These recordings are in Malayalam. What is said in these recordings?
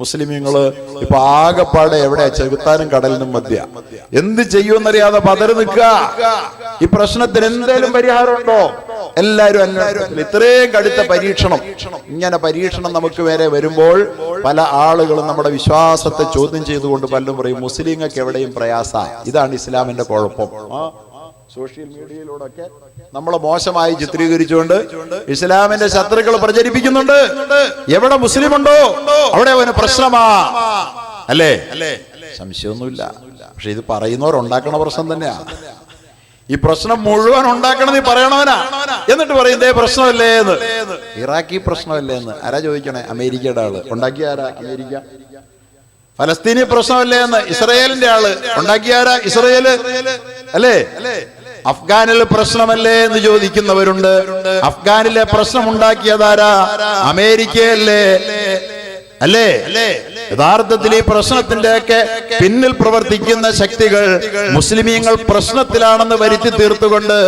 മുസ്ലിമീങ്ങള് ഇപ്പൊ ആകെപ്പാടെ എവിടെയാ? ചെകുത്താനും കടലിനും മധ്യ. എന്ത് ചെയ്യുമെന്നറിയാതെ പതറി നിൽക്കുക. ഈ പ്രശ്നത്തിന് എന്തേലും പരിഹാരമുണ്ടോ? എല്ലാരും അന്വേഷണത്തിൽ. ഇത്രയും കടുത്ത പരീക്ഷണം, ഇങ്ങനെ പരീക്ഷണം നമുക്ക് വരെ വരുമ്പോൾ പല ആളുകളും നമ്മുടെ വിശ്വാസത്തെ ചോദ്യം ചെയ്തുകൊണ്ട് പലരും പറയും മുസ്ലിങ്ങൾക്ക് എവിടെയും പ്രയാസ. ഇതാണ് ഇസ്ലാമിന്റെ കുഴപ്പം. സോഷ്യൽ മീഡിയയിലൂടെയൊക്കെ നമ്മളെ മോശമായി ചിത്രീകരിച്ചുകൊണ്ട് ഇസ്ലാമിന്റെ ശത്രുക്കൾ പ്രചരിപ്പിക്കുന്നുണ്ട്. എവിടെ മുസ്ലിം ഉണ്ടോ അവിടെ അവന് പ്രശ്നമാ, അല്ലേ? സംശയമൊന്നുമില്ല. പക്ഷെ ഇത് പറയുന്നവരുണ്ടാക്കണ പ്രശ്നം തന്നെയാ. ഈ പ്രശ്നം മുഴുവൻ ഉണ്ടാക്കണമെന്ന് പറയണവനാ. എന്നിട്ട് പറയും ഇതേ പ്രശ്നമല്ലേ എന്ന്. ഇറാഖി പ്രശ്നമല്ലേ എന്ന് ആരാ ചോദിക്കണേ? അമേരിക്കയുടെ ആള്. ഉണ്ടാക്കിയ ആരാ? അമേരിക്ക. ഫലസ്തീനി പ്രശ്നമല്ലേ എന്ന് ഇസ്രയേലിന്റെ ആള്. ഉണ്ടാക്കിയ ആരാ? ഇസ്രയേല്, അല്ലേ? അഫ്ഗാനിൽ പ്രശ്നമല്ലേ എന്ന് ചോദിക്കുന്നവരുണ്ട്. അഫ്ഗാനിലെ പ്രശ്നം ഉണ്ടാക്കിയതാരാ? അമേരിക്കയല്ലേ, അല്ലേ? യഥാർത്ഥത്തിൽ ഈ പ്രശ്നത്തിന്റെയൊക്കെ പിന്നിൽ പ്രവർത്തിക്കുന്ന ശക്തികൾ മുസ്ലിമീങ്ങൾ പ്രശ്നത്തിലാണെന്ന് വരുത്തി തീർത്തുകൊണ്ട്,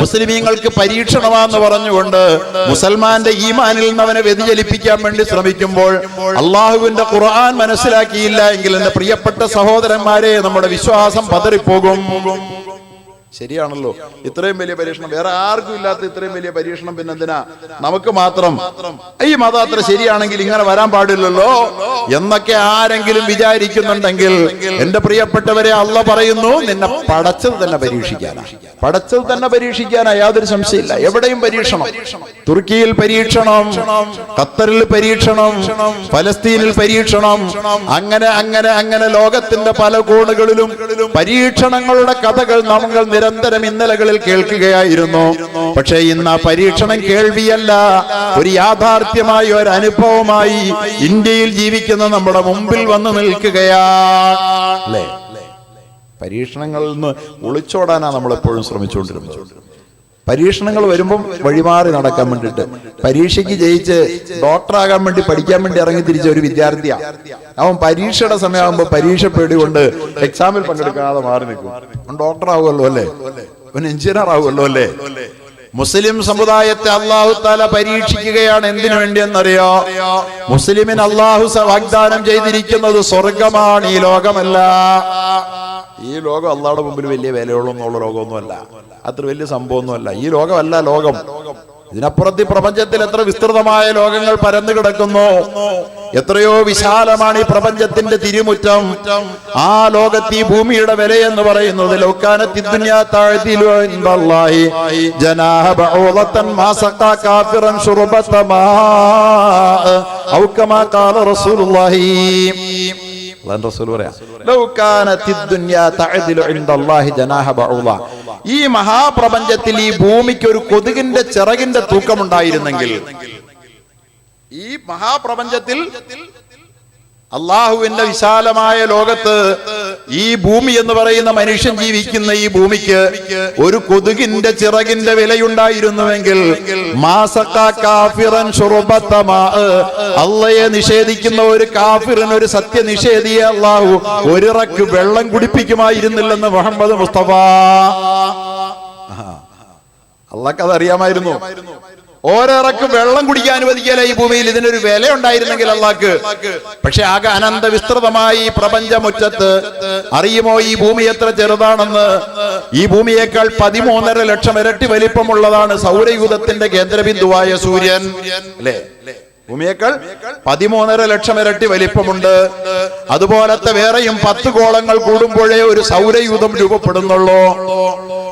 മുസ്ലിമീങ്ങൾക്ക് പരീക്ഷണമാണെന്ന് പറഞ്ഞുകൊണ്ട് മുസൽമാന്റെ ഈമാനിൽ നിന്ന് അവനെ വ്യതിചലിപ്പിക്കാൻ വേണ്ടി ശ്രമിക്കുമ്പോൾ അള്ളാഹുവിന്റെ ഖുർആൻ മനസ്സിലാക്കിയില്ല എങ്കിൽ എന്റെ പ്രിയപ്പെട്ട സഹോദരന്മാരെ, നമ്മുടെ വിശ്വാസം പതറിപ്പോകും. ശരിയാണല്ലോ. ഇത്രയും വലിയ പരീക്ഷണം വേറെ ആർക്കും ഇല്ലാത്ത ഇത്രയും വലിയ പരീക്ഷണം പിന്നെന്തിനാ നമുക്ക് മാത്രം? ഈ മതം അത്ര ശരിയാണെങ്കിൽ ഇങ്ങനെ വരാൻ പാടില്ലല്ലോ എന്നൊക്കെ ആരെങ്കിലും വിചാരിക്കുന്നുണ്ടെങ്കിൽ എന്റെ പ്രിയപ്പെട്ടവരെ, അള്ളാഹ് പറയുന്നു നിന്നെ പടച്ചത് തന്നെ പരീക്ഷിക്കാനാ. പടച്ചത് തന്നെ പരീക്ഷിക്കാനാ, യാതൊരു സംശയമില്ല. എവിടെയും പരീക്ഷണം. തുർക്കിയിൽ പരീക്ഷണം, ഖത്തറിൽ പരീക്ഷണം, ഫലസ്തീനിൽ പരീക്ഷണം, അങ്ങനെ അങ്ങനെ അങ്ങനെ ലോകത്തിന്റെ പല കോണുകളിലും പരീക്ഷണങ്ങളുടെ കഥകൾ നമ്മൾ നിരന്തരം ഇന്നലകളിൽ കേൾക്കുകയായിരുന്നു. പക്ഷേ ഇന്ന് ആ പരീക്ഷണം കേൾവിയല്ല, ഒരു യാഥാർത്ഥ്യമായി, ഒരു അനുഭവമായി ഇന്ത്യയിൽ ജീവിക്കുന്ന നമ്മുടെ മുമ്പിൽ വന്നു നിൽക്കുകയാണ്. പരീക്ഷണങ്ങളിൽ നിന്ന് ഒളിച്ചോടാനാണ് നമ്മളെപ്പോഴും ശ്രമിച്ചുകൊണ്ടിരുന്നത്. പരീക്ഷണങ്ങൾ വരുമ്പം വഴിമാറി നടക്കാൻ വേണ്ടിയിട്ട്, പരീക്ഷയ്ക്ക് ജയിച്ച് ഡോക്ടറാകാൻ വേണ്ടി പഠിക്കാൻ വേണ്ടി ഇറങ്ങി തിരിച്ച ഒരു വിദ്യാർത്ഥിയാണ്. അവൻ പരീക്ഷയുടെ സമയമാകുമ്പോൾ പരീക്ഷ പേടികൊണ്ട് എക്സാമിൽ പങ്കെടുക്കാതെ മാറി നിൽക്കും. അവൻ ഡോക്ടർ ആവുമല്ലോ, അല്ലേ? അവൻ എഞ്ചിനീയർ ആവുമല്ലോ, അല്ലേ? മുസ്ലിം സമുദായത്തെ അള്ളാഹു താല പരീക്ഷിക്കുകയാണ്. എന്തിനു വേണ്ടി എന്നറിയോ? മുസ്ലിമിന് അള്ളാഹു വാഗ്ദാനം ചെയ്തിരിക്കുന്നത് സ്വർഗമാണ്, ഈ ലോകമല്ല. ഈ ലോകം അള്ളാഹുടെ മുമ്പിൽ വലിയ വിലയുള്ളൊന്നുള്ള ലോകമൊന്നുമല്ല, അത്ര വലിയ സംഭവമൊന്നുമല്ല. ഈ ലോകമല്ല ലോകം. ഇതിനപ്പുറത്ത് പ്രപഞ്ചത്തിൽ എത്ര വിസ്തൃതമായ ലോകങ്ങൾ പരന്നു കിടക്കുന്നു. എത്രയോ വിശാലമാണ് ഈ പ്രപഞ്ചത്തിന്റെ തിരുമുറ്റം. ആ ലോകത്ത് ഈ ഭൂമിയുടെ വില എന്ന് പറയുന്നത് ഈ മഹാപ്രപഞ്ചത്തിൽ ഈ ഭൂമിക്ക് ഒരു കൊതുകിന്റെ ചിറകിന്റെ തൂക്കമുണ്ടായിരുന്നെങ്കിൽ, ഈ മഹാപ്രപഞ്ചത്തിൽ അള്ളാഹുവിന്റെ വിശാലമായ ലോകത്ത് ഈ ഭൂമി എന്ന് പറയുന്ന മനുഷ്യൻ ജീവിക്കുന്ന ഈ ഭൂമിക്ക് ഒരു കൊതുകിന്റെ ചിറകിന്റെ വിലയുണ്ടായിരുന്നുവെങ്കിൽ അള്ളയെ നിഷേധിക്കുന്ന ഒരു കാഫിറിന്, ഒരു സത്യനിഷേധിയെ അള്ളാഹു ഒരിറക്ക് വെള്ളം കുടിപ്പിക്കുമായിരുന്നില്ലെന്ന് മുഹമ്മദ് മുസ്തഫ. അള്ളാഹ്ക്ക് അതറിയാമായിരുന്നു. ഓരോറക്ക് വെള്ളം കുടിക്കാൻ അനുവദിക്കല ഈ ഭൂമിയിൽ. ഇതിനൊരു വില ഉണ്ടായിരുന്നെങ്കിൽ അള്ളാഹ്ക്ക്. പക്ഷെ ആകെ അനന്ത വിസ്തൃതമായി ഈ പ്രപഞ്ചമുറ്റത്ത് അറിയുമോ ഈ ഭൂമി എത്ര ചെറുതാണെന്ന്? ഈ ഭൂമിയേക്കാൾ 13.5 ലക്ഷം ഇരട്ടി വലിപ്പമുള്ളതാണ് സൗരയൂഥത്തിന്റെ കേന്ദ്രബിന്ദുവായ സൂര്യൻ, അല്ലേ? ഭൂമിയേക്കാൾ 13.5 ലക്ഷം ഇരട്ടി വലിപ്പമുണ്ട്. അതുപോലത്തെ വേറെയും 10 ഗോളങ്ങൾ കൂടുമ്പോഴേ ഒരു സൗരയൂഥം രൂപപ്പെടുന്നുള്ളൂ.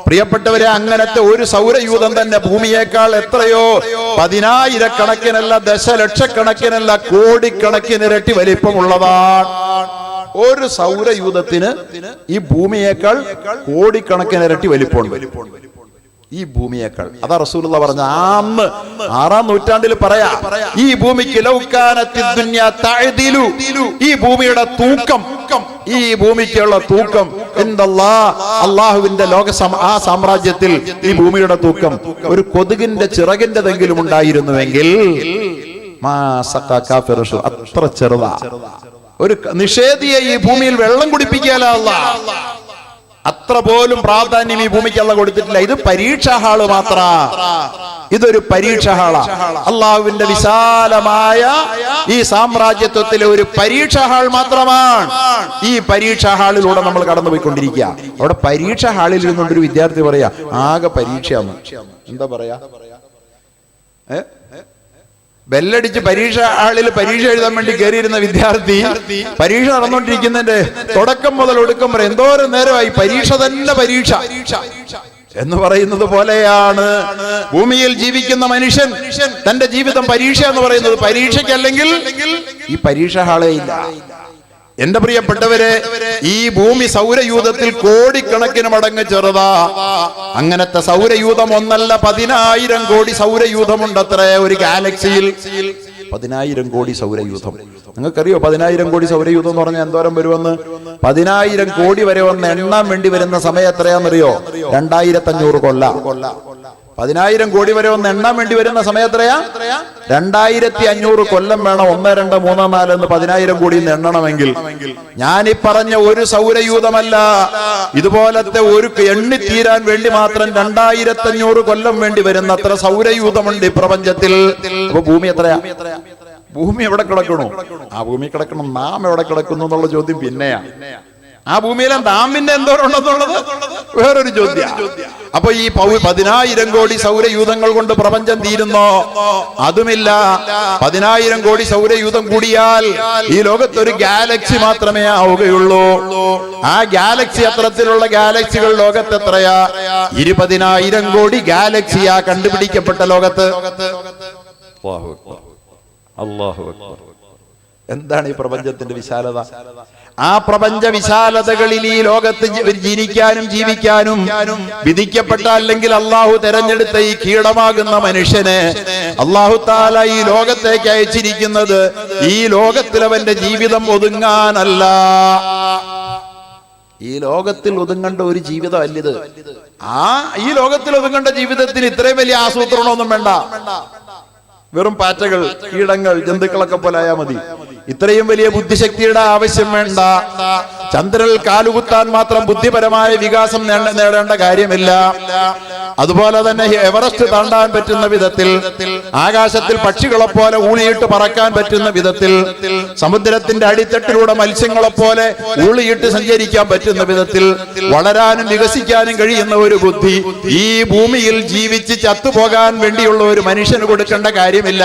പ്രിയപ്പെട്ടവരെ, അങ്ങനത്തെ ഒരു സൗരയൂഥം തന്നെ ഭൂമിയേക്കാൾ എത്രയോ 10,000-കണക്കിനല്ല, ദശലക്ഷക്കണക്കിനല്ല, കോടിക്കണക്കിന് ഇരട്ടി വലിപ്പമുള്ളതാണ്. ഒരു സൗരയൂഥത്തിന് ഈ ഭൂമിയേക്കാൾ കോടിക്കണക്കിന് ഇരട്ടി വലിപ്പമുണ്ട്. ഈ ഭൂമിയേക്കാൾ. അതാ റസൂലുള്ളാഹി പറഞ്ഞ അന്ന് 6-ാം നൂറ്റാണ്ടിൽ പറയാ, ഈ ഭൂമിക്ക് ഈ ഭൂമിയുടെ തൂക്കം, ഈ ഭൂമിക്കുള്ള തൂക്കം അള്ളാഹുവിന്റെ ലോക ആ സാമ്രാജ്യത്തിൽ ഈ ഭൂമിയുടെ തൂക്കം ഒരു കൊതുകിന്റെ ചിറകിന്റെതെങ്കിലും ഉണ്ടായിരുന്നുവെങ്കിൽ അത്ര ചെറുതാ. ഒരു നിഷേധിയെ ഈ ഭൂമിയിൽ വെള്ളം കുടിപ്പിക്കാല. അത്ര പോലും പ്രാധാന്യം ഈ ഭൂമിക്ക് അല്ലാഹു കൊടുത്തിട്ടില്ല. ഇത് പരീക്ഷാ ഹാള് മാത്ര. ഇതൊരു പരീക്ഷാ ഹാളാ. അള്ളാഹുവിന്റെ വിശാലമായ ഈ സാമ്രാജ്യത്വത്തിലെ ഒരു പരീക്ഷാ ഹാൾ മാത്രമാണ്. ഈ പരീക്ഷാ ഹാളിലൂടെ നമ്മൾ കടന്നുപോയിക്കൊണ്ടിരിക്കുക. അവിടെ പരീക്ഷാ ഹാളിൽ ഇരുന്നുകൊണ്ടൊരു വിദ്യാർത്ഥി പറയാ ആകെ പരീക്ഷയാണ്. എന്താ പറയാ? ബെല്ലടിച്ച് പരീക്ഷ ഹാളിൽ പരീക്ഷ എഴുതാൻ വേണ്ടി കയറിയിരുന്ന വിദ്യാർത്ഥി പരീക്ഷ നടന്നുകൊണ്ടിരിക്കുന്നതിന്റെ തുടക്കം മുതൽ ഒടുക്കം വരെ എന്തോരം നേരമായി പരീക്ഷ തന്നെ പരീക്ഷ എന്ന് പറയുന്നത് പോലെയാണ് ഭൂമിയിൽ ജീവിക്കുന്ന മനുഷ്യൻ തന്റെ ജീവിതം പരീക്ഷ എന്ന് പറയുന്നത്. പരീക്ഷയ്ക്കല്ലെങ്കിൽ ഈ പരീക്ഷ ഹാളേ ഇല്ല. എന്റെ പ്രിയപ്പെട്ടവരെ, ഈ ഭൂമി സൗരയൂഥത്തിൽ കോടിക്കണക്കിന് മടങ്ങ് ചെറുതാ. അങ്ങനത്തെ സൗരയൂഥം ഒന്നല്ല, 10,000 കോടി സൗരയൂഥമുണ്ടത്ര ഒരു ഗാലക്സിയിൽ. 10,000 കോടി സൗരയൂഥം. നിങ്ങൾക്കറിയോ 10,000 കോടി സൗരയൂഥം എന്ന് പറഞ്ഞാൽ എന്തോരം വരുമെന്ന്? 10,000 കോടി വരെ ഒന്ന് എണ്ണാൻ വേണ്ടി വരുന്ന സമയം എത്രയാണെന്നറിയോ? 2500 കൊല്ലം. 10,000 കോടി വരെ ഒന്ന് എണ്ണാൻ വേണ്ടി വരുന്ന സമയം എത്രയാ? 2500 കൊല്ലം വേണം. 1, 2, 3, 4 എന്ന് 10,000 കോടി എണ്ണണമെങ്കിൽ. ഞാനീ പറഞ്ഞ ഒരു സൗരയൂഥമല്ല, ഇതുപോലത്തെ ഒരു എണ്ണിത്തീരാൻ വേണ്ടി മാത്രം 2500 കൊല്ലം വേണ്ടി വരുന്ന അത്ര സൗരയൂഥമുണ്ട് ഈ പ്രപഞ്ചത്തിൽ. അപ്പൊ ഭൂമി എത്രയാ? ഭൂമി എവിടെ കിടക്കണു? ആ ഭൂമി കിടക്കണം. നാം എവിടെ കിടക്കുന്നു എന്നുള്ള ചോദ്യം പിന്നെയാ. ആ ഭൂമിയിലെ നാം പിന്നെ എന്തോരം ഉണ്ടെന്നുള്ളത് വേറൊരു ചോദ്യം. അപ്പൊ ഈ 10,000 കോടി സൗരയൂഥങ്ങൾ കൊണ്ട് പ്രപഞ്ചം തീരുന്നോ? അതുമില്ല. 10,000 കോടി സൗരയൂഥം കൂടിയാൽ ഈ ലോകത്തൊരു ഗാലക്സി മാത്രമേ ആവുകയുള്ളൂ. ആ ഗാലക്സി അത്തരത്തിലുള്ള ഗാലക്സികൾ ലോകത്ത് എത്രയാ? 20,000 കോടി ഗാലക്സിയാ കണ്ടുപിടിക്കപ്പെട്ട ലോകത്ത്. അല്ലാഹു അക്ബർ. എന്താണ് ഈ പ്രപഞ്ചത്തിന്റെ വിശാലത? ആ പ്രപഞ്ച വിശാലതകളിൽ ഈ ലോകത്ത് ജനിക്കാനും ജീവിക്കാനും വിധിക്കപ്പെട്ട, അല്ലെങ്കിൽ അള്ളാഹു തെരഞ്ഞെടുത്ത ഈ കീടമാകുന്ന മനുഷ്യനെ അള്ളാഹു താല ഈ ലോകത്തേക്ക് അയച്ചിരിക്കുന്നത് ഈ ലോകത്തിൽ അവന്റെ ജീവിതം ഒതുങ്ങാനല്ല. ഈ ലോകത്തിൽ ഒതുങ്ങേണ്ട ഒരു ജീവിതം അല്ലിത്. ഈ ലോകത്തിൽ ഒതുങ്ങേണ്ട ജീവിതത്തിന് ഇത്രയും വലിയ ആസൂത്രണമൊന്നും വേണ്ട. വെറും പാറ്റകൾ, കീടങ്ങൾ, ജന്തുക്കളൊക്കെ പോലെ ആയാൽ മതി. ഇത്രയും വലിയ ബുദ്ധിശക്തിയുടെ ആവശ്യം വേണ്ട. ചന്ദ്രനിൽ കാലുകുത്താൻ മാത്രം ബുദ്ധിപരമായ വികാസം നേടേണ്ട കാര്യമില്ല. അതുപോലെ തന്നെ എവറസ്റ്റ് താണ്ടാൻ പറ്റുന്ന വിധത്തിൽ, ആകാശത്തിൽ പക്ഷികളെ പോലെ ഊളിയിട്ട് പറക്കാൻ പറ്റുന്ന വിധത്തിൽ, സമുദ്രത്തിന്റെ അടിത്തട്ടിലൂടെ മത്സ്യങ്ങളെ പോലെ ഊളിയിട്ട് സഞ്ചരിക്കാൻ പറ്റുന്ന വിധത്തിൽ വളരാനും വികസിക്കാനും കഴിയുന്ന ഒരു ബുദ്ധി ഈ ഭൂമിയിൽ ജീവിച്ച് ചത്തുപോകാൻ വേണ്ടിയുള്ള ഒരു മനുഷ്യന് കൊടുക്കേണ്ട കാര്യമില്ല.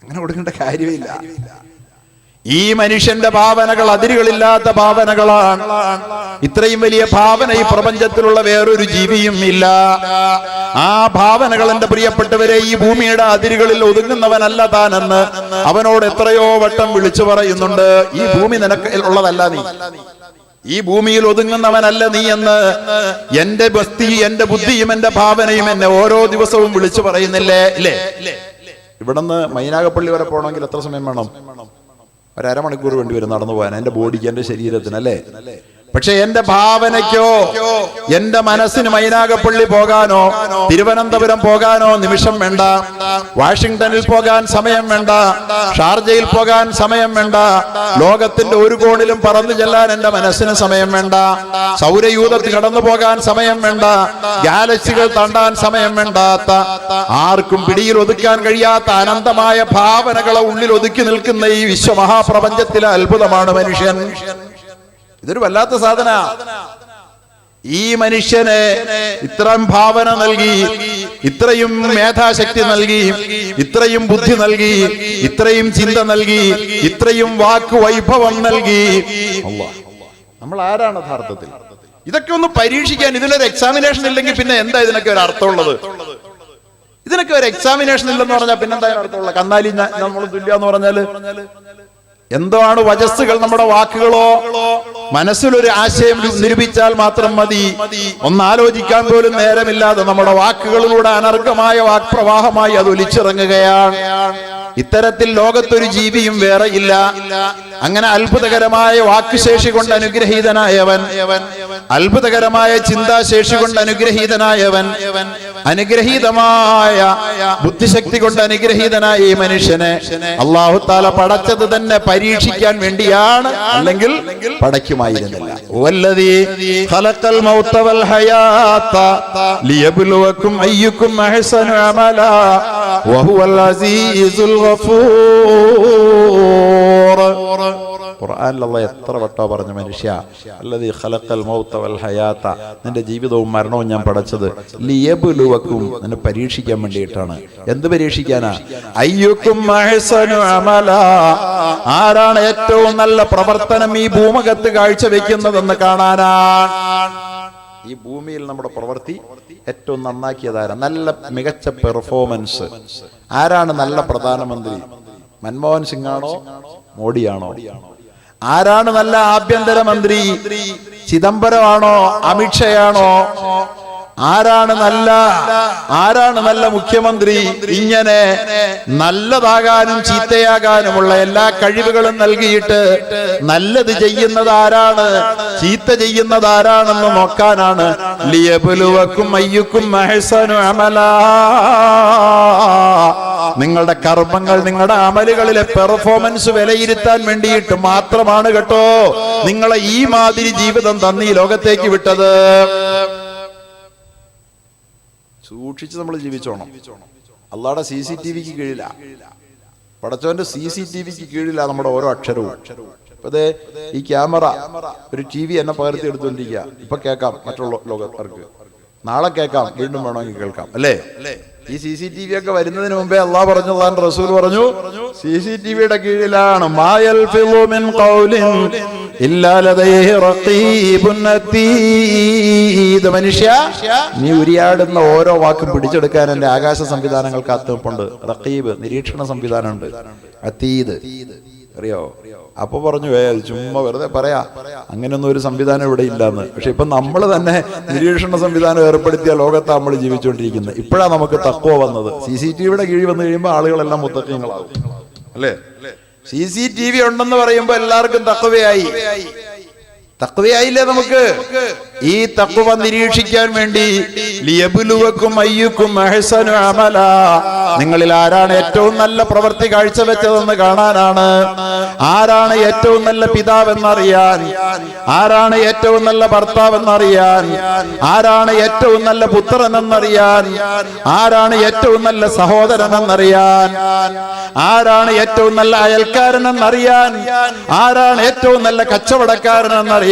അങ്ങനെ കൊടുക്കേണ്ട കാര്യമില്ല. ഈ മനുഷ്യന്റെ ഭാവനകൾ അതിരുകളില്ലാത്ത ഭാവനകളാണ്. ഇത്രയും വലിയ ഭാവന ഈ പ്രപഞ്ചത്തിലുള്ള വേറൊരു ജീവിയും ഇല്ല. ആ ഭാവനകൾ, എന്റെ പ്രിയപ്പെട്ടവരെ, ഈ ഭൂമിയുടെ അതിരുകളിൽ ഒതുങ്ങുന്നവനല്ല താനെന്ന് അവനോട് എത്രയോ വട്ടം വിളിച്ചു പറയുന്നുണ്ട്. ഈ ഭൂമി നിനക്ക് ഉള്ളതല്ല, നീ ഈ ഭൂമിയിൽ ഒതുങ്ങുന്നവനല്ല നീ എന്ന് എന്റെ എന്റെ ബുദ്ധിയും എന്റെ ഭാവനയും എന്നെ ഓരോ ദിവസവും വിളിച്ചു പറയുന്നില്ലേ? ഇല്ലേ? ഇവിടുന്ന് മൈനാഗപ്പള്ളി വരെ പോകണമെങ്കിൽ എത്ര സമയം വേണം? 1.5 മണിക്കൂർ വേണ്ടി വരും നടന്നു പോകാൻ, എന്റെ ബോഡിക്ക്, എന്റെ ശരീരത്തിന്, അല്ലേ? പക്ഷെ എന്റെ ഭാവനയ്ക്കോ എന്റെ മനസ്സിന് മൈനാഗപ്പള്ളി പോകാനോ തിരുവനന്തപുരം പോകാനോ നിമിഷം വേണ്ട. വാഷിംഗ്ടണിൽ പോകാൻ സമയം വേണ്ട. ഷാർജയിൽ പോകാൻ സമയം വേണ്ട. ലോകത്തിന്റെ ഒരു കോണിലും പറന്നു ചെല്ലാൻ എന്റെ മനസ്സിന് സമയം വേണ്ട. സൗരയൂഥത്തിൽ കടന്നു പോകാൻ സമയം വേണ്ട. ഗാലക്സികൾ താണ്ടാൻ സമയം വേണ്ടാത്ത, ആർക്കും പിടിയിൽ ഒതുക്കാൻ കഴിയാത്ത അനന്തമായ ഭാവനകളെ ഉള്ളിൽ ഒതുക്കി നിൽക്കുന്ന ഈ വിശ്വമഹാപ്രപഞ്ചത്തിലെ അത്ഭുതമാണ് മനുഷ്യൻ. ഇതൊരു വല്ലാത്ത സാധന. ഈ മനുഷ്യനെ ഇത്രയും ഭാവന നൽകി, ഇത്രയും മേധാശക്തി നൽകി, ഇത്രയും ബുദ്ധി നൽകി, ഇത്രയും ചിന്ത നൽകി, ഇത്രയും വാക്ക് വൈഭവം നൽകി. നമ്മൾ ആരാണ് യഥാർത്ഥത്തിൽ? ഇതൊക്കെ ഒന്ന് പരീക്ഷിക്കാൻ ഇതിലൊരു എക്സാമിനേഷൻ ഇല്ലെങ്കിൽ പിന്നെ എന്താ ഇതിനൊക്കെ ഒരു അർത്ഥമുള്ളത്? ഇതിനൊക്കെ ഒരു എക്സാമിനേഷൻ ഇല്ലെന്ന് പറഞ്ഞാൽ പിന്നെന്താ അർത്ഥമുള്ളത്? കന്നാലി നമ്മൾ തുല്യ എന്ന് പറഞ്ഞാല് എന്തോ ആണ് വചസ്സുകൾ? നമ്മുടെ വാക്കുകളോ മനസ്സിലൊരു ആശയം നിരൂപിച്ചാൽ മാത്രം മതി. ഒന്നാലോചിക്കാൻ പോലും നേരമില്ലാതെ നമ്മുടെ വാക്കുകളിലൂടെ അനർഘമായ വാക്പ്രവാഹമായി അത് ഒലിച്ചിറങ്ങുകയാണ്. ഇത്തരത്തിൽ ലോകത്തൊരു ജീവിയും വേറെ ഇല്ല. അങ്ങനെ അത്ഭുതകരമായ വാക്കുശേഷി കൊണ്ട് അനുഗ്രഹീതനായവൻ, അത്ഭുതകരമായ ചിന്താശേഷി കൊണ്ട് അനുഗ്രഹീതനായവൻ, അനുഗ്രഹീതമായ ബുദ്ധിശക്തി കൊണ്ട് അനുഗ്രഹീതനായ ഈ മനുഷ്യനെ അല്ലാഹു തആല പടച്ചത് തന്നെ പരീക്ഷിക്കാൻ വേണ്ടിയാണ്, അല്ലെങ്കിൽ പടയ്ക്കുമായിരുന്നില്ല. വല്ലദീ ഖലഖൽ മൗത വൽ ഹയാത ലിയബ്ലുവകും അയ്യുകും അഹ്സനു അമലാ വഹുവൽ അസീസുൽ ഗഫൂർ. ഖുർആനിൽ അല്ലാഹ് എത്ര വട്ടാ പറഞ്ഞു, മനുഷ്യ അല്ലദീ ഖലഖൽ മൗത വൽ ഹയാത, നിന്റെ ജീവിതവും മരണവും ഞാൻ പടച്ചത് ലിയബ്ലുവകും, നിന്നെ പരീക്ഷിക്കാൻ വേണ്ടിയിട്ടാണ്. എന്ത് പരീക്ഷിക്കാനാ? അയ്യുകും അഹ്സനു അമലാ, ആരാണ് ഏറ്റവും നല്ല പ്രവർത്തനം ഈ ഭൂമുഖത്ത് കാഴ്ചവെക്കുന്നതെന്ന് കാണാനാണ്. ഈ ഭൂമിയിൽ നമ്മുടെ പ്രവൃത്തി ഏറ്റവും നന്നാക്കിയതാരാ? നല്ല മികച്ച പെർഫോമൻസ് ആരാണ്? നല്ല പ്രധാനമന്ത്രി മൻമോഹൻ സിംഗ് ആണോ മോഡിയാണോ? ആരാണ് നല്ല ആഭ്യന്തരമന്ത്രി? ചിദംബരമാണോ അമിത്ഷയാണോ? ആരാണ് നല്ല മുഖ്യമന്ത്രി? ഇങ്ങനെ നല്ലതാകാനും ചീത്തയാകാനുമുള്ള എല്ലാ കഴിവുകളും നൽകിയിട്ട് നല്ലത് ചെയ്യുന്നത് ആരാണ്, ചീത്ത ചെയ്യുന്നത് ആരാണെന്ന് നോക്കാനാണ് ലിയബ്ലുവകും അയ്യുകും അഹ്സനു അമലാ. നിങ്ങളുടെ കർമ്മങ്ങൾ, നിങ്ങളുടെ അമലുകളിലെ പെർഫോമൻസ് വിലയിരുത്താൻ വേണ്ടിയിട്ട് മാത്രമാണ് കേട്ടോ നിങ്ങളെ ഈ മാതിരി ജീവിതം തന്ന് ഈ ലോകത്തേക്ക് വിട്ടത്. സൂക്ഷിച്ച് നമ്മൾ ജീവിച്ചോണം. അള്ളാഹുടെ CCTVക്ക് കീഴില, പടച്ചോന്റെ CCTVക്ക് കീഴില നമ്മുടെ ഓരോ അക്ഷരവും. അതെ, ഈ ക്യാമറ ഒരു TV എന്നെ പകർത്തി എടുത്തുകൊണ്ടിരിക്കുക. ഇപ്പൊ കേൾക്കാം മറ്റുള്ള ലോകക്കാർക്ക്, നാളെ കേൾക്കാം, വീണ്ടും വേണമെങ്കിൽ കേൾക്കാം, അല്ലേ? ഈ CCTV ഒക്കെ വരുന്നതിന് മുമ്പേ അള്ളാഹ് പറഞ്ഞു, അള്ളാഹുവിന്റെ റസൂൽ പറഞ്ഞു, CCTVയുടെ കീഴിലാണ്. മനുഷ്യ, നീ ഉരിയാടുന്ന ഓരോ വാക്കും പിടിച്ചെടുക്കാൻ എന്റെ ആകാശ സംവിധാനങ്ങൾ കാത്തുനിൽപ്പുണ്ട്. റഖീബ്, നിരീക്ഷണ സംവിധാനമുണ്ട്. അതീദ് അറിയോ? അപ്പൊ പറഞ്ഞു, ചുമ്മാ വെറുതെ പറയാ, അങ്ങനെയൊന്നും ഒരു സംവിധാനം ഇവിടെ ഇല്ലാന്ന്. പക്ഷെ ഇപ്പൊ നമ്മൾ തന്നെ നിരീക്ഷണ സംവിധാനം ഏർപ്പെടുത്തിയ ലോകത്താണ് നമ്മൾ ജീവിച്ചുകൊണ്ടിരിക്കുന്നത്. ഇപ്പോഴാണ് നമുക്ക് തഖ്വ വന്നത്. CCTVയുടെ കീഴിൽ വന്നു കഴിയുമ്പോൾ ആളുകളെല്ലാം മുത്തഖീങ്ങളാവും, അല്ലേ? CCTV ഉണ്ടെന്ന് പറയുമ്പോ എല്ലാവർക്കും തഖ്വയായില്ലേ? നമുക്ക് ഈ തഖ്വ നിരീക്ഷിക്കാൻ വേണ്ടി ലിയബ്ലുവകും അയ്യുകും അഹ്സനു അമലാ, നിങ്ങളിൽ ആരാണ് ഏറ്റവും നല്ല പ്രവൃത്തി കാഴ്ചവെച്ചതെന്ന് കാണാനാണ്. ആരാണ് ഏറ്റവും നല്ല പിതാവെന്നറിയാൻ, ആരാണ് ഏറ്റവും നല്ല ഭർത്താവെന്നറിയാൻ, ആരാണ് ഏറ്റവും നല്ല പുത്രനെന്നറിയാൻ, ആരാണ് ഏറ്റവും നല്ല സഹോദരനെന്നറിയാൻ, ആരാണ് ഏറ്റവും നല്ല അയൽക്കാരനെന്നറിയാൻ, ആരാണ് ഏറ്റവും നല്ല കച്ചവടക്കാരനെന്നറിയാൻ,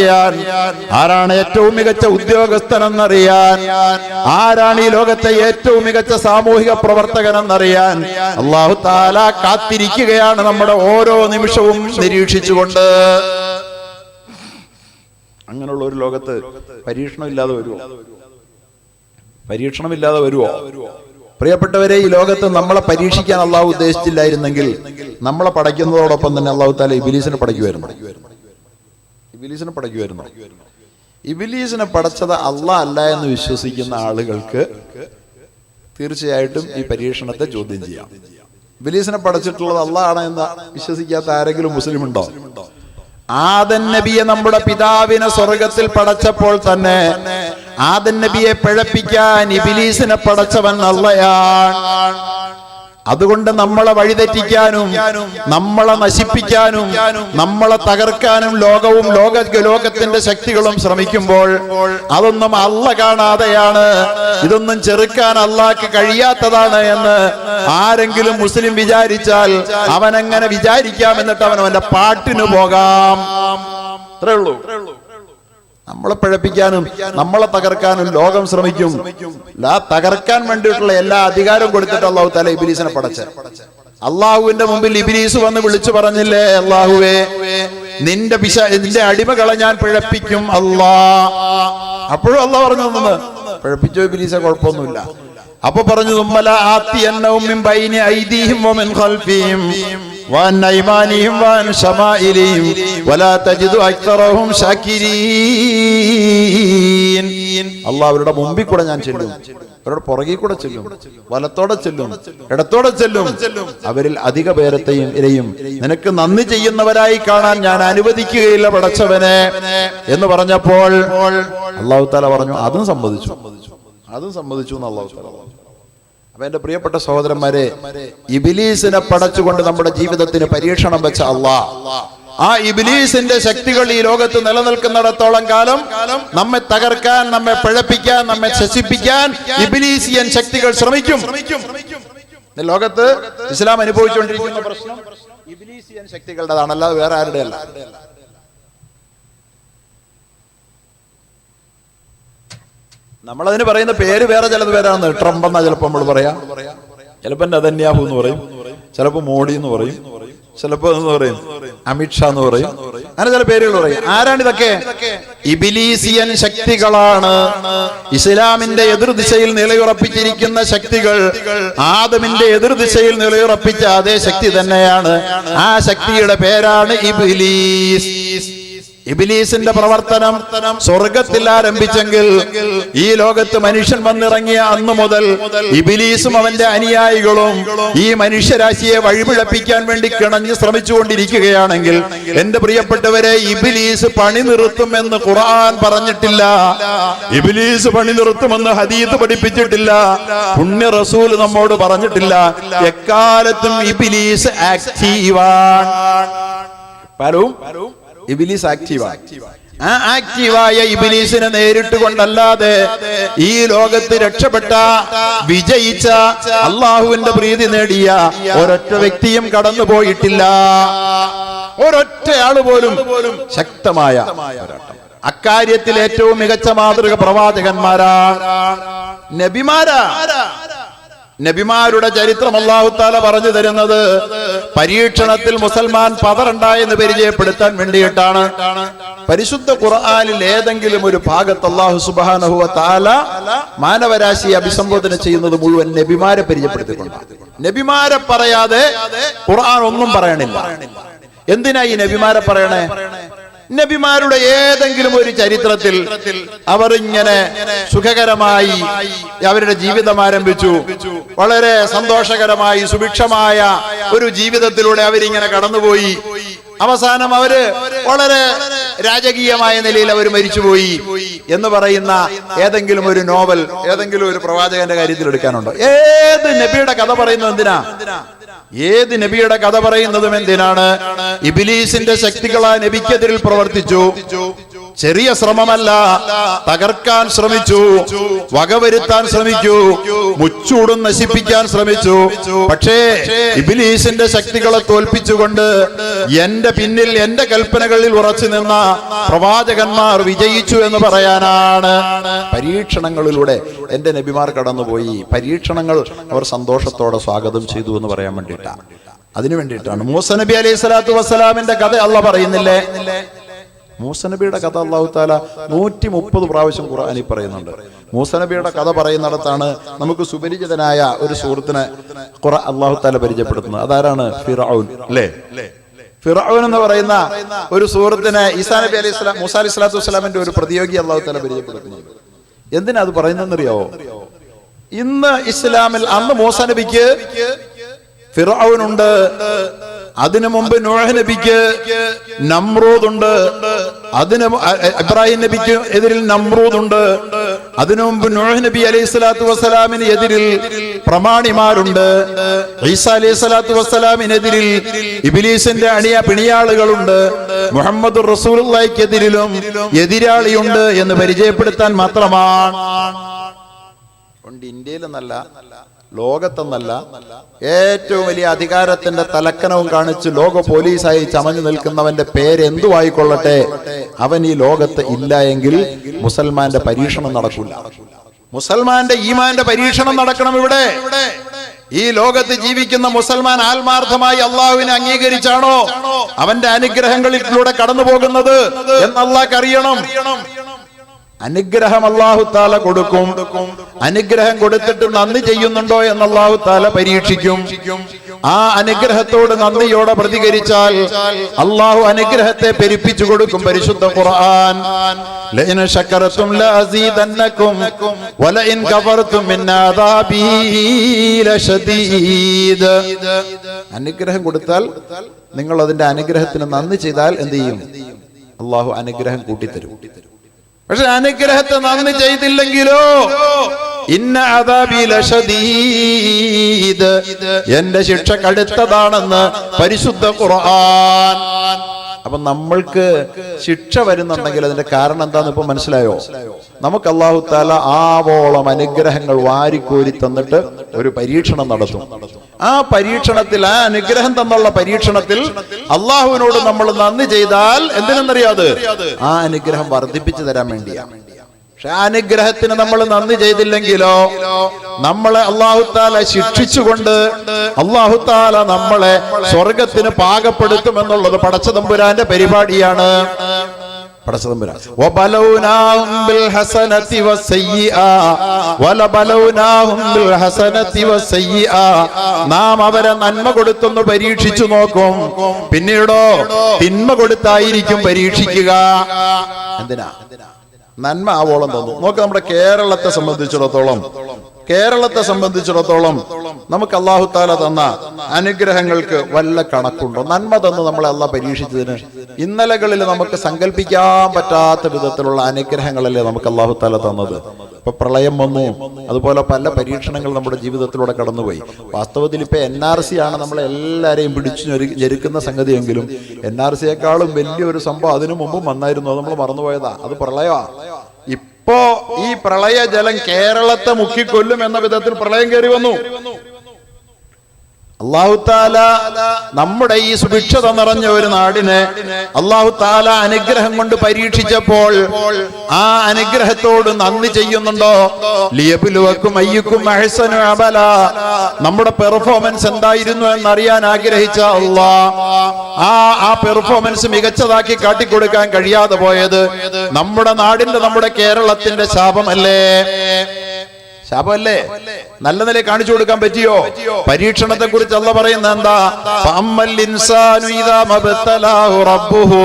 ആരാണ് ഏറ്റവും മികച്ച ഉദ്യോഗസ്ഥനെന്നറിയാൻ, ആരാണ് ഈ ലോകത്തെ ഏറ്റവും മികച്ച സാമൂഹിക പ്രവർത്തകനെന്നറിയാൻ അല്ലാഹു തആല കാത്തിരിക്കുകയാണ് നമ്മുടെ ഓരോ നിമിഷവും നിരീക്ഷിച്ചുകൊണ്ട്. അങ്ങനെയുള്ള ഒരു ലോകത്ത് പരീക്ഷണമില്ലാതെ വരുമോ? പ്രിയപ്പെട്ടവരെ, ഈ ലോകത്ത് നമ്മളെ പരീക്ഷിക്കാൻ അള്ളാഹു ഉദ്ദേശിച്ചില്ലായിരുന്നെങ്കിൽ നമ്മളെ പടയ്ക്കുന്നതോടൊപ്പം തന്നെ അള്ളാഹു തആല ഇബ്ലീസിനെ പടയ്ക്കുമായിരുന്നു. ഇബ്ലീസിനെ പടച്ചത് അള്ളാഹ് അല്ല എന്ന് വിശ്വസിക്കുന്ന ആളുകൾക്ക് തീർച്ചയായിട്ടും ഈ പരീക്ഷണത്തെ ചോദ്യം ചെയ്യാം. ഇബ്ലീസിനെ പടച്ചിട്ടുള്ളത് അള്ളാഹ് ആണ് എന്ന് വിശ്വസിക്കാത്ത ആരെങ്കിലും മുസ്ലിം ഉണ്ടോ? ആദം നബിയെ, നമ്മുടെ പിതാവിനെ സ്വർഗത്തിൽ പടച്ചപ്പോൾ തന്നെ ആദം നബിയെ പിഴപ്പിക്കാൻ ഇബ്ലീസിനെ പടച്ചവൻ അള്ളയാണ്. അതുകൊണ്ട് നമ്മളെ വഴിതെറ്റിക്കാനും നമ്മളെ നശിപ്പിക്കാനും നമ്മളെ തകർക്കാനും ലോകത്തിന്റെ ശക്തികളും ശ്രമിക്കുമ്പോൾ അതൊന്നും അള്ളാഹ് കാണാതെയാണ്, ഇതൊന്നും ചെറുക്കാൻ അള്ളാഹ്ക്ക് കഴിയാത്തതാണ് എന്ന് ആരെങ്കിലും മുസ്ലിം വിചാരിച്ചാൽ അവനെങ്ങനെ വിചാരിക്കാം, എന്നിട്ട് അവന്റെ പാട്ടിന് പോകാം. അത്രേ ഉള്ളൂ. നമ്മളെ പിഴപ്പിക്കാനും നമ്മളെ തകർക്കാനും ലോകം ശ്രമിക്കും. തകർക്കാൻ വേണ്ടിയിട്ടുള്ള എല്ലാ അധികാരവും കൊടുത്തിട്ട് അല്ലാഹു തആല ഇബ്ലീസിനെ പടച്ച്. അള്ളാഹുവിന്റെ മുമ്പിൽ ഇബ്ലീസ് വന്ന് വിളിച്ചു പറഞ്ഞില്ലേ, അള്ളാഹുവേ, നിന്റെ അടിമകളെ ഞാൻ പിഴപ്പിക്കും അല്ലാഹ്. അപ്പോഴും അള്ളാഹ് പറഞ്ഞു, പിഴപ്പിച്ചോ ഇബ്ലീസെ, കുഴപ്പമൊന്നുമില്ല. അപ്പൊ പറഞ്ഞു, വഅൻ അയ്മാനിഹിം വഅൻ ശമാഇലിഹിം വലാ തജിദു അക്തറഹും ശാകിരീൻ. അല്ലാഹ് അവരുടെ മുമ്പിൽ കൂടെ ഞാൻ ചെല്ലും, അവരുടെ പുറകിൽ കൂടെ ചെല്ലും, വലത്തോടെ ചെല്ലും, ഇടത്തോടെ ചെല്ലും. അവരിൽ അധിക പേരത്തെയും നിനക്ക് നന്ദി ചെയ്യുന്നവരായി കാണാൻ ഞാൻ അനുവദിക്കുകയില്ല പടച്ചവനെ എന്ന് പറഞ്ഞപ്പോൾ അല്ലാഹു തആല പറഞ്ഞു അതും സമ്മതിച്ചു എന്ന് അല്ലാഹു തആല പറഞ്ഞു. അപ്പൊ എന്റെ പ്രിയപ്പെട്ട സഹോദരന്മാരെ, ഇബ്ലീസിനെ പടച്ചുകൊണ്ട് നമ്മുടെ ജീവിതത്തിന് പരീക്ഷണം വെച്ച അല്ലാഹ്, ആ ഇബ്ലീസിന്റെ ശക്തികൾ ഈ ലോകത്ത് നിലനിൽക്കുന്നിടത്തോളം കാലം നമ്മെ തകർക്കാൻ, നമ്മെ പിഴപ്പിക്കാൻ, നമ്മെ ശശിപ്പിക്കാൻ ഇബ്ലീസിയൻ ശക്തികൾ ശ്രമിക്കും. ലോകത്ത് ഇസ്ലാം അനുഭവിച്ചുകൊണ്ടിരിക്കുന്ന പ്രശ്നം ഇബ്ലീസിയൻ ശക്തികളുടേതാണ്, അല്ലാതെ വേറെ ആരുടെ അല്ല. നമ്മളതിന് പറയുന്ന പേര് വേറെ ചിലത് പേരാണ്. ട്രംപ് എന്നാ ചിലപ്പോൾ നമ്മൾ പറയാം, ചിലപ്പോൾ നെതന്യാഹു എന്ന് പറയും, ചിലപ്പോൾ മോഡി എന്ന് പറയും, ചിലപ്പോ എന്ന് പറയും അമിത്ഷാ എന്ന് പറയും, അങ്ങനെ ചില പേരുകൾ പറയും. ആരാണിതൊക്കെ? ഇബ്ലീസിയൻ ശക്തികളാണ്. ഇസ്ലാമിന്റെ എതിർദിശയിൽ നിലയുറപ്പിച്ചിരിക്കുന്ന ശക്തികൾ, ആദമിന്റെ എതിർദിശയിൽ നിലയുറപ്പിച്ച അതേ ശക്തി തന്നെയാണ്. ആ ശക്തിയുടെ പേരാണ് ഇബ്ലീസ്. ഇബ്ലീസിന്റെ പ്രവർത്തനം സ്വർഗത്തിൽ ആരംഭിച്ചെങ്കിൽ ഈ ലോകത്ത് മനുഷ്യൻ വന്നിറങ്ങിയ അന്നു മുതൽ ഇബ്ലീസും അവന്റെ അനുയായികളും ഈ മനുഷ്യരാശിയെ വഴിപിഴപ്പിക്കാൻ വേണ്ടി കിണഞ്ഞ് ശ്രമിച്ചുകൊണ്ടിരിക്കുകയാണെങ്കിൽ എന്റെ പ്രിയപ്പെട്ടവരെ, ഇബ്ലീസ് പണി നിർത്തുമെന്ന് ഖുർആൻ പറഞ്ഞിട്ടില്ല, ഇബ്ലീസ് പണി നിർത്തുമെന്ന് ഹദീസ് പഠിപ്പിച്ചിട്ടില്ല, പുണ്യ റസൂൽ നമ്മോട് പറഞ്ഞിട്ടില്ല. എക്കാലത്തും ഇബ്ലീസ് ആക്റ്റീവാണ്. പലരും ഇബ്ലീസ് ആക്റ്റീവാണ്. ആ ആക്റ്റീവായ ഇബ്ലീസിനെ നേരിട്ട് കൊണ്ടല്ലാതെ ഈ ലോകത്ത് രക്ഷപ്പെട്ട, വിജയിച്ച, അള്ളാഹുവിന്റെ പ്രീതി നേടിയ ഒരൊറ്റ വ്യക്തിയും കടന്നു പോയിട്ടില്ല. ഒരൊറ്റ ആള് പോലും. ശക്തമായ പോരാട്ടം. അക്കാര്യത്തിൽ ഏറ്റവും മികച്ച മാതൃക പ്രവാചകന്മാരാ, നബിമാരാ. നബിമാരുടെ ചരിത്രം അല്ലാഹു തആല പറഞ്ഞു തരുന്നത് പരീക്ഷണത്തിൽ മുസൽമാൻ പതറണ്ടായെന്ന് പരിചയപ്പെടുത്താൻ വേണ്ടിയിട്ടാണ്. പരിശുദ്ധ ഖുർആനിൽ ഏതെങ്കിലും ഒരു ഭാഗത്ത് അല്ലാഹു സുബ്ഹാനഹു വ തആല മാനവരാശിയെ അഭിസംബോധന ചെയ്യുന്നത് മുഴുവൻ നബിമാരെ പരിചയപ്പെടുത്തിക്കൊണ്ടാണ്. നബിമാരെ പറയാതെ ഖുർആൻ ഒന്നും പറയണില്ല. എന്തിനാ ഈ നബിമാരെ പറയണേ? നബിമാരുടെ ഏതെങ്കിലും ഒരു ചരിത്രത്തിൽ അവർ ഇങ്ങനെ സുഖകരമായി അവരുടെ ജീവിതം ആരംഭിച്ചു, വളരെ സന്തോഷകരമായി സുഭിക്ഷമായ ഒരു ജീവിതത്തിലൂടെ അവരിങ്ങനെ കടന്നുപോയി. അവസാനം അവര് വളരെ രാജകീയമായ നിലയിൽ അവർ മരിച്ചുപോയി എന്ന് പറയുന്ന ഏതെങ്കിലും ഒരു നോവൽ, ഏതെങ്കിലും ഒരു പ്രവാചകന്റെ കാര്യത്തിൽ എടുക്കാനുണ്ടോ? ഏത് നബിയുടെ കഥ പറയുന്നത് എന്തിനാ? ഏത് നബിയുടെ കഥ പറയുന്നതും എന്തിനാണ്? ഇബ്ലീസിന്റെ ശക്തികൾ ആ നബിക്കെതിരിൽ പ്രവർത്തിച്ചു. ചെറിയ ശ്രമമല്ല, തകർക്കാൻ ശ്രമിച്ചു, വകവരുത്താൻ ശ്രമിച്ചു, മുച്ചൂടും നശിപ്പിക്കാൻ ശ്രമിച്ചു. പക്ഷേ ഇബ്ലീസിന്റെ ശക്തികളെ തോൽപ്പിച്ചുകൊണ്ട് എന്റെ പിന്നിൽ, എന്റെ കൽപ്പനകളിൽ ഉറച്ചു നിന്ന പ്രവാചകന്മാർ വിജയിച്ചു എന്ന് പറയാനാണ്. പരീക്ഷണങ്ങളിലൂടെ എന്റെ നബിമാർ കടന്നുപോയി. പരീക്ഷണങ്ങൾ അവർ സന്തോഷത്തോടെ സ്വാഗതം ചെയ്തു എന്ന് പറയാൻ വേണ്ടിയിട്ടാണ്, അതിനു വേണ്ടിയിട്ടാണ്. മൂസ നബി അലൈഹി സ്വലാത്തു വസ്സലാമിന്റെ കഥ അല്ലാഹ് പറയുന്നില്ലേ? മൂസ നബിയുടെ കഥ അല്ലാഹു തആല 130 പ്രാവശ്യം ഖുർആനിൽ പറയുന്നുണ്ട്. മൂസ നബിയുടെ കഥ പറയുന്നിടത്താണ് നമുക്ക് സുപരിചിതനായ ഒരു സുഹൃത്തിനെ അല്ലാഹു തആല പരിചയപ്പെടുത്തുന്നത്. അതാരാണ്? ഫിർഔൻ. അല്ലേ? ഫിർഔൻ എന്ന് പറയുന്ന ഒരു സുഹൃത്തിനെ ഈസാ നബി അലൈഹി സ്വലാം, മൂസ അലൈഹി സ്വലാത്തു വസ്സലാമിന്റെ ഒരു പ്രതിയോഗി അല്ലാഹു തആല പരിചയപ്പെടുത്തുന്നത്. എന്തിനാ അത് പറയുന്നതെന്നറിയാവോ? ഇന്ന് ഇസ്ലാമിൽ അന്ന് മൂസ നബിക്ക് ഫിർഔൻ ഉണ്ട്, അതിനു മുമ്പ് നൂഹ് നബിക്ക് നമ്രൂദ് ഉണ്ട്, അതിന് ഇബ്രാഹിം നബിക്ക് എതിരിൽ നമ്രൂദ് ഉണ്ട്, അതിനു മുമ്പ് നൂഹ് നബി അലൈഹി സ്വലാത്തു വസ്സലാമിന് എതിരിൽ പ്രമാണിമാരുണ്ട്, ഈസാ അലൈഹി സ്വലാത്തു വസ്സലാമിനെതിരിൽ ഇബ്ലീസിന്റെ പിണിയാളുകളുണ്ട്, മുഹമ്മദ് റസൂലുള്ളാഹിക്കെതിരിലും എതിരാളിയുണ്ട് എന്ന് പരിചയപ്പെടുത്താൻ മാത്രമാണ്. ഇന്ത്യയിലെന്നല്ല, ലോകത്തെന്നല്ല, ഏറ്റവും വലിയ അധികാരത്തിന്റെ തലക്കനവും കാണിച്ച് ലോക പോലീസായി ചമഞ്ഞു നിൽക്കുന്നവന്റെ പേര് എന്തുവായിക്കൊള്ളട്ടെ, അവൻ ഈ ലോകത്ത് ഇല്ല എങ്കിൽ മുസൽമാന്റെ പരീക്ഷണം നടക്കില്ല. മുസൽമാന്റെ ഈമാന്റെ പരീക്ഷണം നടക്കണം ഇവിടെ. ഈ ലോകത്ത് ജീവിക്കുന്ന മുസൽമാൻ ആത്മാർത്ഥമായി അള്ളാഹുവിനെ അംഗീകരിച്ചാണോ അവന്റെ അനുഗ്രഹങ്ങളിലൂടെ കടന്നു പോകുന്നത് എന്ന് അള്ളാഹ്ക്ക് അറിയണം. അനുഗ്രഹം അല്ലാഹു തആല കൊടുക്കും. അനുഗ്രഹം കൊടുത്തിട്ട് നന്ദി ചെയ്യുന്നുണ്ടോ എന്ന് അല്ലാഹു തആല പരീക്ഷിക്കും. ആ അനുഗ്രഹത്തോട് നന്ദിയോടെ പ്രതികരിച്ചാൽ അല്ലാഹു അനുഗ്രഹത്തെ പെരുപ്പിച്ചു കൊടുക്കും. പരിശുദ്ധ ഖുർആൻ ലഇൻ ശകറതും ലഅസീദന്നകും വലഇൻ കഫർതും മിൻ അദാബി ലശദീദ്. അനുഗ്രഹം കൊടുത്താൽ നിങ്ങൾ അതിന്റെ അനുഗ്രഹത്തിന് നന്ദി ചെയ്താൽ എന്ത് ചെയ്യും? അല്ലാഹു അനുഗ്രഹം കൂട്ടിത്തരും. പക്ഷെ അനുഗ്രഹത്തെ നന്ദി ചെയ്തില്ലെങ്കിലോ ഇന്ന അദാബി ലശദീദ്, എന്റെ ശിക്ഷ കടുത്തതാണെന്ന് പരിശുദ്ധ ഖുർആൻ. അപ്പൊ നമ്മൾക്ക് ശിക്ഷ വരുന്നുണ്ടെങ്കിൽ അതിന്റെ കാരണം എന്താന്ന് ഇപ്പൊ മനസ്സിലായോ? നമുക്ക് അല്ലാഹു തആല ആവോളം അനുഗ്രഹങ്ങൾ വാരിക്കോരി തന്നിട്ട് ഒരു പരീക്ഷണം നടത്തും. ആ പരീക്ഷണത്തിൽ, ആ അനുഗ്രഹം തന്നുള്ള പരീക്ഷണത്തിൽ അള്ളാഹുവിനോട് നമ്മൾ നന്ദി ചെയ്താൽ എന്തിനെന്നറിയാതെ ആ അനുഗ്രഹം വർദ്ധിപ്പിച്ചു തരാൻ വേണ്ടിയാണ്. പക്ഷെ ആ അനുഗ്രഹത്തിന് നമ്മൾ നന്ദി ചെയ്തില്ലെങ്കിലോ നമ്മളെ അല്ലാഹു തആല ശിക്ഷിച്ചുകൊണ്ട് അല്ലാഹു തആല നമ്മളെ സ്വർഗത്തിന് പാകപ്പെടുത്തുമെന്നുള്ളത് പടച്ചതമ്പുരാന്റെ പരിപാടിയാണ്. പടച്ചതമ്പുരാൻ വബലൗനാഹും ബിൽ ഹസനതി വസയ്യിആ വലബലൗനാഹും ബിൽ ഹസനതി വസയ്യിആ, നാം അവരെ നന്മ കൊടുത്തൊന്ന് പരീക്ഷിച്ചു നോക്കും, പിന്നീടോ തിന്മ കൊടുത്തായിരിക്കും പരീക്ഷിക്കുക. എന്തിനാ? നന്മ ആവോളം തന്നു. നോക്ക്, നമ്മുടെ കേരളത്തെ സംബന്ധിച്ചിടത്തോളം നമുക്ക് അല്ലാഹു തആല തന്ന അനുഗ്രഹങ്ങൾക്ക് വല്ല കണക്കുണ്ടോ? നന്മ തന്ന് നമ്മളെ അല്ലാഹ് പരീക്ഷിച്ചതിന് ഇന്നലകളിൽ നമുക്ക് സങ്കല്പിക്കാൻ പറ്റാത്ത വിധത്തിലുള്ള അനുഗ്രഹങ്ങളല്ലേ നമുക്ക് അല്ലാഹു തആല തന്നത്. ഇപ്പൊ പ്രളയം വന്നു, അതുപോലെ പല പരീക്ഷണങ്ങൾ നമ്മുടെ ജീവിതത്തിലൂടെ കടന്നുപോയി. വാസ്തവത്തിൽ ഇപ്പൊ NRC ആണ് നമ്മളെ എല്ലാരെയും പിടിച്ചു ഞെരുക്കുന്ന സംഗതിയെങ്കിലും NRCയെക്കാളും വലിയൊരു സംഭവം അതിനു മുമ്പും വന്നായിരുന്നു. അത് നമ്മൾ മറന്നുപോയതാ. അത് പ്രളയമാ. ഇപ്പോ ഈ പ്രളയ ജലം കേരളത്തെ മുക്കിക്കൊല്ലും എന്ന വിധത്തിൽ പ്രളയം കയറി വന്നു. അല്ലാഹു തആല നമ്മുടെ ഈ സുഭിക്ഷത നിറഞ്ഞ ഒരു നാടിനെ അല്ലാഹു തആല അനുഗ്രഹം കൊണ്ട് പരീക്ഷിച്ചപ്പോൾ ആ അനുഗ്രഹത്തോട് നന്ദി ചെയ്യുന്നുണ്ടോ? ലിയബ്ലുവക്കും അയ്യുക്കും അഹ്സനു അമല, നമ്മുടെ പെർഫോമൻസ് എന്തായിരുന്നു എന്നറിയാൻ ആഗ്രഹിച്ച അല്ലാഹ് ആ പെർഫോമൻസ് മികച്ചതാക്കി കാട്ടിക്കൊടുക്കാൻ കഴിയാതെ പോയത് നമ്മുടെ നാടിന്റെ, നമ്മുടെ കേരളത്തിന്റെ ശാപമല്ലേ? ശാപമല്ലേ? നല്ല നിലയിൽ കാണിച്ചു കൊടുക്കാൻ പറ്റിയോ? പരീക്ഷണത്തെ കുറിച്ച് അല്ലാഹ് പറയുന്നത് എന്താ? ഫഅമ്മൽ ഇൻസാനു ഇദാ മബ്തലാഹു റബ്ബുഹു,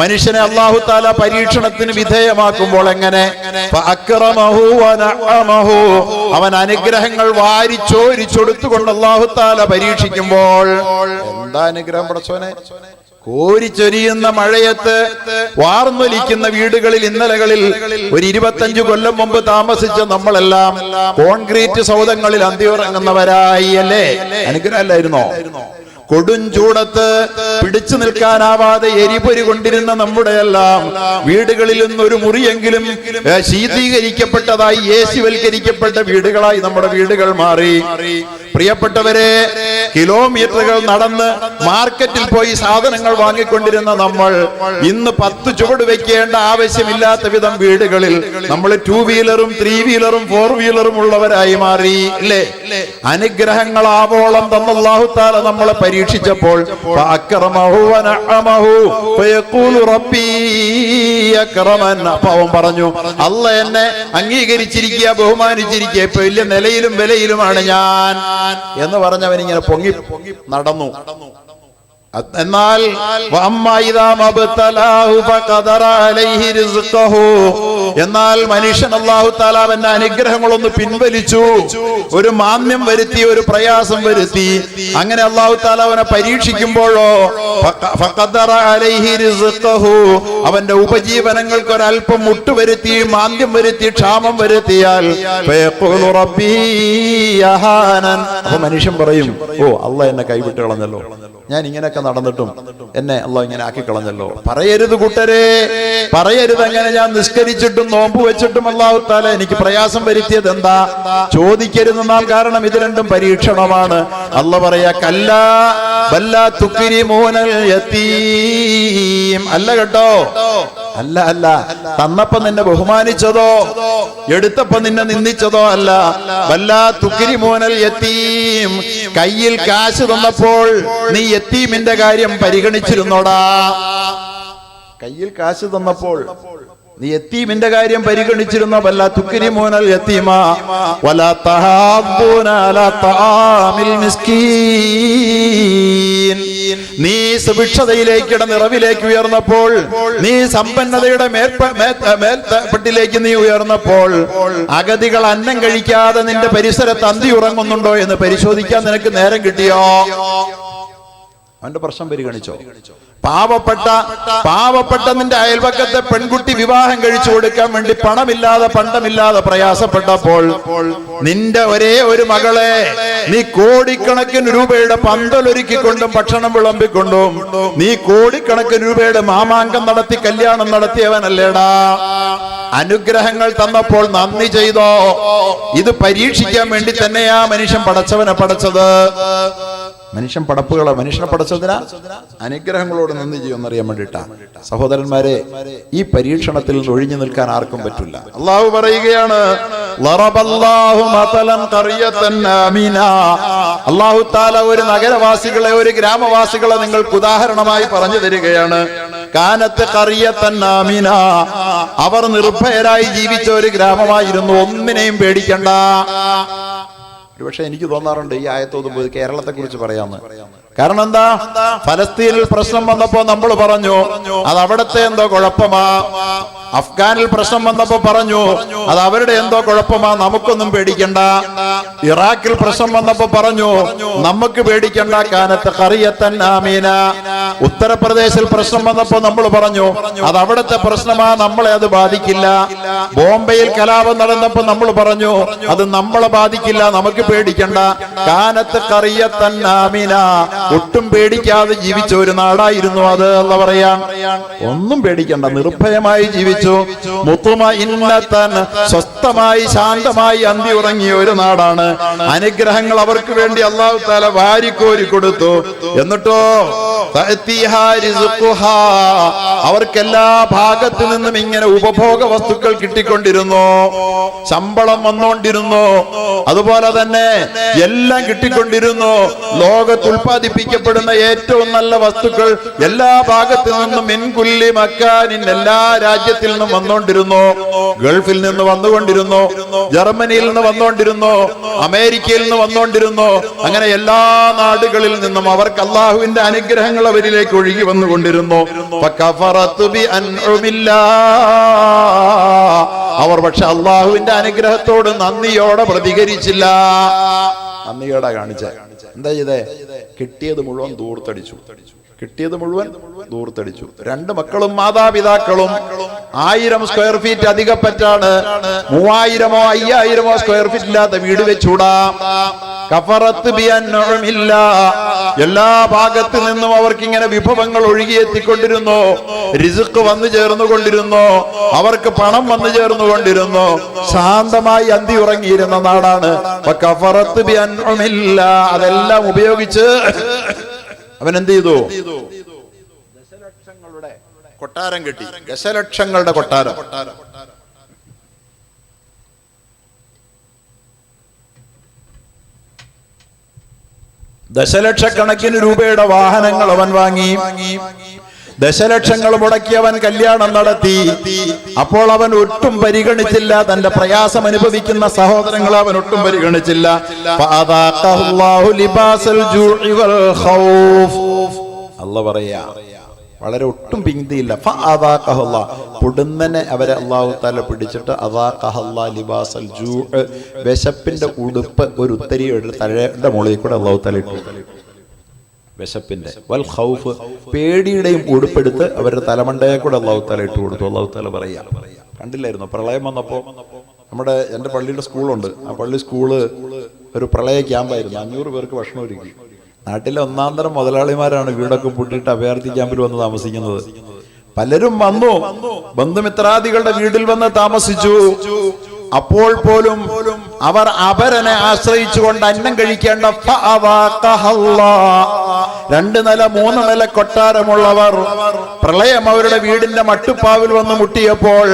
മനുഷ്യനെ അല്ലാഹു തആല പരീക്ഷണത്തിന് വിധേയമാക്കുമ്പോൾ എങ്ങനെ? ഫഅക്റമഹു വനഅമഹു, അവൻ അനുഗ്രഹങ്ങൾ വാരിച്ചോരിച്ചൊടുത്തുകൊണ്ട് അല്ലാഹു തആല പരീക്ഷിക്കുമ്പോൾ എന്താ അനുഗ്രഹം പടച്ചോനെ? കോരിച്ചൊരിയുന്ന മഴയത്ത് വാർന്നൊലിക്കുന്ന വീടുകളിൽ ഇന്നലകളിൽ ഒരു 25 കൊല്ലം മുമ്പ് താമസിച്ച നമ്മളെല്ലാം കോൺക്രീറ്റ് സൗധങ്ങളിൽ അന്തിയുറങ്ങുന്നവരായി അല്ലേ? അനുഗ്രഹമല്ലായിരുന്നോ? കൊടും ചൂടത്ത് പിടിച്ചു നിൽക്കാനാവാതെ എരിപൊരി കൊണ്ടിരുന്ന നമ്മുടെ എല്ലാം വീടുകളിൽ നിന്നൊരു മുറിയെങ്കിലും ശീതീകരിക്കപ്പെട്ടതായി, AC വൽക്കരിക്കപ്പെട്ട വീടുകളായി നമ്മുടെ വീടുകൾ മാറി. പ്രിയപ്പെട്ടവരെ, കിലോമീറ്ററുകൾ നടന്ന് മാർക്കറ്റിൽ പോയി സാധനങ്ങൾ വാങ്ങിക്കൊണ്ടിരുന്ന നമ്മൾ ഇന്ന് 10 ചുവട് വെക്കേണ്ട ആവശ്യമില്ലാത്ത വിധം വീടുകളിൽ നമ്മൾ 2 വീലറും 3 വീലറും 4 വീലറും ഉള്ളവരായി മാറി അല്ലേ? അനുഗ്രഹങ്ങൾ ആവോളം തന്ന അല്ലാഹു തആല നമ്മളെ പരീക്ഷിച്ചപ്പോൾ അവൻ പറഞ്ഞു, അല്ലാഹ് എന്നെ അംഗീകരിച്ചിരിക്കുക, ബഹുമാനിച്ചിരിക്കുക, ഇപ്പൊ വലിയ നിലയിലും വിലയിലുമാണ് ഞാൻ എന്ന് പറഞ്ഞവൻ ഇങ്ങനെ പൊങ്ങി നടന്നു. എന്നാൽ എന്നാൽ മനുഷ്യൻ അല്ലാഹു തആല അവന്റെ അനുഗ്രഹങ്ങളൊന്ന് പിൻവലിച്ചു, ഒരു മാന്യം വരുത്തി, ഒരു പ്രയാസം വരുത്തി. അങ്ങനെ അല്ലാഹു തആല അവനെ പരീക്ഷിക്കുമ്പോഴോ അവന്റെ ഉപജീവനങ്ങൾക്ക് ഒരല്പം മുട്ടുവരുത്തി, മാന്ദ്യം വരുത്തി, ക്ഷാമം വരുത്തിയാൽ അപ്പൊ മനുഷ്യൻ പറയും, ഓ അല്ലാഹ് എന്നെ കൈവിട്ട് കളഞ്ഞല്ലോ, ഞാൻ ഇങ്ങനെയൊക്കെ നടന്നിട്ടും എന്നെ അല്ലാഹ് ഇങ്ങനെ ആക്കി കളഞ്ഞല്ലോ. പറയരുത് കൂട്ടരെ, പറയരുത്. അങ്ങനെ ഞാൻ നിസ്കരിച്ചിട്ടും നോമ്പ് വെച്ചിട്ടും അല്ലാഹു തആല എനിക്ക് പ്രയാസം വരുത്തിയത് എന്താ? ചോദിക്കരുതെന്നാൽ കാരണം ഇത് രണ്ടും പരീക്ഷണമാണ്. അല്ലാഹ് പറയാ, കല്ലാ ബല്ലാ തുക്രിമൂനൽ യതീം. അല്ല കേട്ടോ, അല്ല. തന്നപ്പോ നിന്നെ ബഹുമാനിച്ചതോ എടുത്തപ്പോ നിന്നെ നിന്ദിച്ചതോ അല്ല. വല്ലാ തുക്രിമൂനൽ യതീം, കയ്യിൽ കാശ് തന്നപ്പോൾ നീ യതീമിന്റെ കാര്യം പരിഗണിച്ചിരുന്നോടാ? കയ്യിൽ കാശ് തന്നപ്പോൾ നീ യതീമിന്റെ കാര്യം പരിഗണിച്ചിരുന്നോ? വല്ലാ തുക്രിമൂനൽ യതീമ വലാ തഹാദ്ദൂന അലാ തആമിൽ മിസ്കീൻ. നീ സുഭിക്ഷതയിലേക്ക് നിറവിലേക്ക് ഉയർന്നപ്പോൾ, നീ സമ്പന്നതയുടെ മേൽപ്പെട്ടിലേക്ക് നീ ഉയർന്നപ്പോൾ, അഗതികൾ അന്നം കഴിക്കാതെ നിന്റെ പരിസരത്ത് അന്തി ഉറങ്ങുന്നുണ്ടോ എന്ന് പരിശോധിക്കാൻ നിനക്ക് നേരം കിട്ടിയോ? അവന്റെ പ്രശ്നം പരിഗണിച്ചോ? പാവപ്പെട്ട നിന്റെ അയൽപക്കത്തെ പെൺകുട്ടി വിവാഹം കഴിച്ചു കൊടുക്കാൻ വേണ്ടി പണ്ടമില്ലാതെ പ്രയാസപ്പെട്ടപ്പോൾ, നിന്റെ ഒരേ ഒരു മകളെ നീ കോടിക്കണക്കിന് രൂപയുടെ പന്തലൊരുക്കിക്കൊണ്ടും ഭക്ഷണം വിളമ്പിക്കൊണ്ടും നീ കോടിക്കണക്കിന് രൂപയുടെ മാമാങ്കം നടത്തി കല്യാണം നടത്തിയവനല്ലേടാ? അനുഗ്രഹങ്ങൾ തന്നപ്പോൾ നന്ദി ചെയ്തോ? ഇത് പരീക്ഷിക്കാൻ വേണ്ടി തന്നെയാ മനുഷ്യൻ പടച്ചവനെ പടച്ചത്. മനുഷ്യനെ പടച്ചതിനാ അനുഗ്രഹങ്ങളോട് നന്ദി ചെയ്യുമെന്നറിയാൻ വേണ്ടിയിട്ടാ. സഹോദരന്മാരെ, ഈ പരീക്ഷണത്തിൽ നിന്ന് ഒഴിഞ്ഞു നിൽക്കാൻ ആർക്കും പറ്റില്ല. അള്ളാഹു പറയുകയാണ്, അള്ളാഹു താല ഒരു നഗരവാസികളെ, ഒരു ഗ്രാമവാസികളെ നിങ്ങൾക്ക് ഉദാഹരണമായി പറഞ്ഞു തരികയാണ്. കാനത്ത് ഖറിയത്തൻ ആമിന, അവർ നിർഭയരായി ജീവിച്ച ഒരു ഗ്രാമമായിരുന്നു. ഒന്നിനെയും പേടിക്കണ്ട. പക്ഷെ എനിക്ക് തോന്നാറുണ്ട് ഈ ആയത്തോതുമ്പോൾ കേരളത്തെ കുറിച്ച് പറയാന്ന്. കാരണം എന്താ? ഫലസ്തീനിൽ പ്രശ്നം വന്നപ്പോ നമ്മൾ പറഞ്ഞു അത് അവിടത്തെ എന്തോ കുഴപ്പമാ. അഫ്ഗാനിൽ പ്രശ്നം വന്നപ്പോ പറഞ്ഞു അത് അവരുടെ എന്തോ കുഴപ്പമാ, നമുക്കൊന്നും പേടിക്കണ്ട. ഇറാഖിൽ പ്രശ്നം വന്നപ്പോ പറഞ്ഞു നമുക്ക് പേടിക്കണ്ട, കാനത്ത് ഖറിയത്തൻ ആമീന. ഉത്തർപ്രദേശിൽ പ്രശ്നം വന്നപ്പോ നമ്മൾ പറഞ്ഞു അത് അവിടുത്തെ പ്രശ്നമാ, നമ്മളെ അത് ബാധിക്കില്ല. ബോംബെയിൽ കലാപം നടന്നപ്പോ നമ്മൾ പറഞ്ഞു അത് നമ്മളെ ബാധിക്കില്ല, നമുക്ക് പേടിക്കണ്ട. കാനത്ത് ഖറിയത്തൻ ആമീന, ഒട്ടും പേടിക്കാതെ ജീവിച്ച ഒരു നാടായിരുന്നു അത്. അല്ല പറയാൻ ഒന്നും പേടിക്കണ്ട, നിർഭയമായി ജീവിച്ചു. മുത്മഇന്നതൻ, സ്വസ്ഥമായി ശാന്തമായി അന്തി ഉറങ്ങിയ ഒരു നാടാണ്. അനുഗ്രഹങ്ങൾ അവർക്ക് വേണ്ടി അല്ലാഹു തആല വാരിക്കോരി കൊടുത്തു. എന്നിട്ടോ അവർക്ക് എല്ലാ ഭാഗത്തു നിന്നും ഇങ്ങനെ ഉപഭോഗ വസ്തുക്കൾ കിട്ടിക്കൊണ്ടിരുന്നു, ശമ്പളം വന്നുകൊണ്ടിരുന്നു, അതുപോലെ തന്നെ എല്ലാം കിട്ടിക്കൊണ്ടിരുന്നു. ലോകത്ത് ഉൽപ്പാദിപ്പിക്കപ്പെടുന്ന ഏറ്റവും നല്ല വസ്തുക്കൾ എല്ലാ ഭാഗത്തു നിന്നും മിൻകുല്ലി മക്കാനിൻ, എല്ലാ രാജ്യത്തിൽ നിന്നും വന്നുകൊണ്ടിരുന്നു. ഗൾഫിൽ നിന്ന് വന്നുകൊണ്ടിരുന്നു, ജർമ്മനിയിൽ നിന്ന് വന്നുകൊണ്ടിരുന്നു, അമേരിക്കയിൽ നിന്ന് വന്നുകൊണ്ടിരുന്നു. അങ്ങനെ എല്ലാ നാടുകളിൽ നിന്നും അവർക്ക് അള്ളാഹുവിന്റെ അനുഗ്രഹങ്ങൾ അവരിലേക്ക് ഒഴുകി വന്നുകൊണ്ടിരുന്നു. അവർ പക്ഷെ അള്ളാഹുവിന്റെ അനുഗ്രഹത്തോട് നന്ദിയോടെ പ്രതികരിച്ചില്ല. നന്ദിയോടെ കാണിച്ച എന്താ ചെയ്തേ? കിട്ടിയത് മുഴുവൻ ദൂർത്തടിച്ചു. രണ്ട് മക്കളും മാതാപിതാക്കളും 1000 സ്ക്വയർ ഫീറ്റ് അധികപ്പറ്റാണ്. 3000-ഓ 5000-ഓ സ്ക്വയർ ഫീറ്റ് ഇല്ലാത്ത വീട് വെച്ചൂടാ. കഫറത്ത് ബിഅൻഉമില്ല, എല്ലാ ഭാഗത്തു നിന്നും അവർക്ക് ഇങ്ങനെ വിഭവങ്ങൾ ഒഴുകിയെത്തിക്കൊണ്ടിരുന്നു. റിസ്ക് വന്നു ചേർന്നുകൊണ്ടിരുന്നു, അവർക്ക് പണം വന്നു ചേർന്നുകൊണ്ടിരുന്നു. ശാന്തമായി അന്തി ഉറങ്ങിയിരുന്ന നാടാണ്. കഫറത്ത് ബിഅൻഉമില്ല, അതെല്ലാം ഉപയോഗിച്ച് അവൻ എന്ത് ചെയ്തു? ദശലക്ഷങ്ങളുടെ കൊട്ടാരം കെട്ടി. ദശലക്ഷങ്ങളുടെ കൊട്ടാരം. ദശലക്ഷക്കണക്കിന് രൂപയുടെ വാഹനങ്ങൾ അവൻ വാങ്ങി. ദശലക്ഷങ്ങൾ മുടക്കി അവൻ കല്യാണം നടത്തി. അപ്പോൾ അവൻ ഒട്ടും പരിഗണിച്ചില്ല തന്റെ പ്രയാസം അനുഭവിക്കുന്ന സഹോദരങ്ങളെ അവൻ ഒട്ടും പരിഗണിച്ചില്ല. അല്ലാഹു പറയാ, വളരെ ഒട്ടും പിന്തിയില്ല. പൊടുന്നനെ അവരെ അല്ലാഹു തആല പിടിച്ചിട്ട് ലിബാസൽ ജൂ, വിശപ്പിന്റെ ഉടുപ്പ് ഒരു ഉത്തരിയുടെ തലയുടെ മുകളിൽ കൂടെ അല്ലാഹു തആല ഇട്ടു. വിശപ്പിന്റെ വൽ ഖൗഫ്, പേടിയുടെയും ഉടുപ്പെടുത്ത് അവരുടെ തലമണ്ടയെ കൂടെ അല്ലാഹു തആല ഇട്ടു കൊടുത്തു. അല്ലാഹു തആല പറയാ, കണ്ടില്ലായിരുന്നു പ്രളയം വന്നപ്പോ എൻ്റെ പള്ളിയുടെ സ്കൂളുണ്ട്. ആ പള്ളി സ്കൂള് ഒരു പ്രളയ ക്യാമ്പായിരുന്നു. 500 പേർക്ക് ഭക്ഷണം ഒരുക്കി. നാട്ടിലെ ഒന്നാന്തരം മുതലാളിമാരാണ് വീടൊക്കെ പൂട്ടിയിട്ട് അഭയാർത്ഥി ക്യാമ്പിൽ വന്ന് താമസിക്കുന്നത്. പലരും വന്നു, ബന്ധുമിത്രാദികളുടെ വീട്ടിൽ വന്ന് താമസിച്ചു. അപ്പോൾ പോലും അവർ അപരനെ ആശ്രയിച്ചുകൊണ്ട് അന്നം കഴിക്കേണ്ട 2 നില 3 നില കൊട്ടാരമുള്ളവർ പ്രളയം അവരുടെ വീടിന്റെ മട്ടുപ്പാവിൽ വന്ന് മുട്ടിയപ്പോൾ,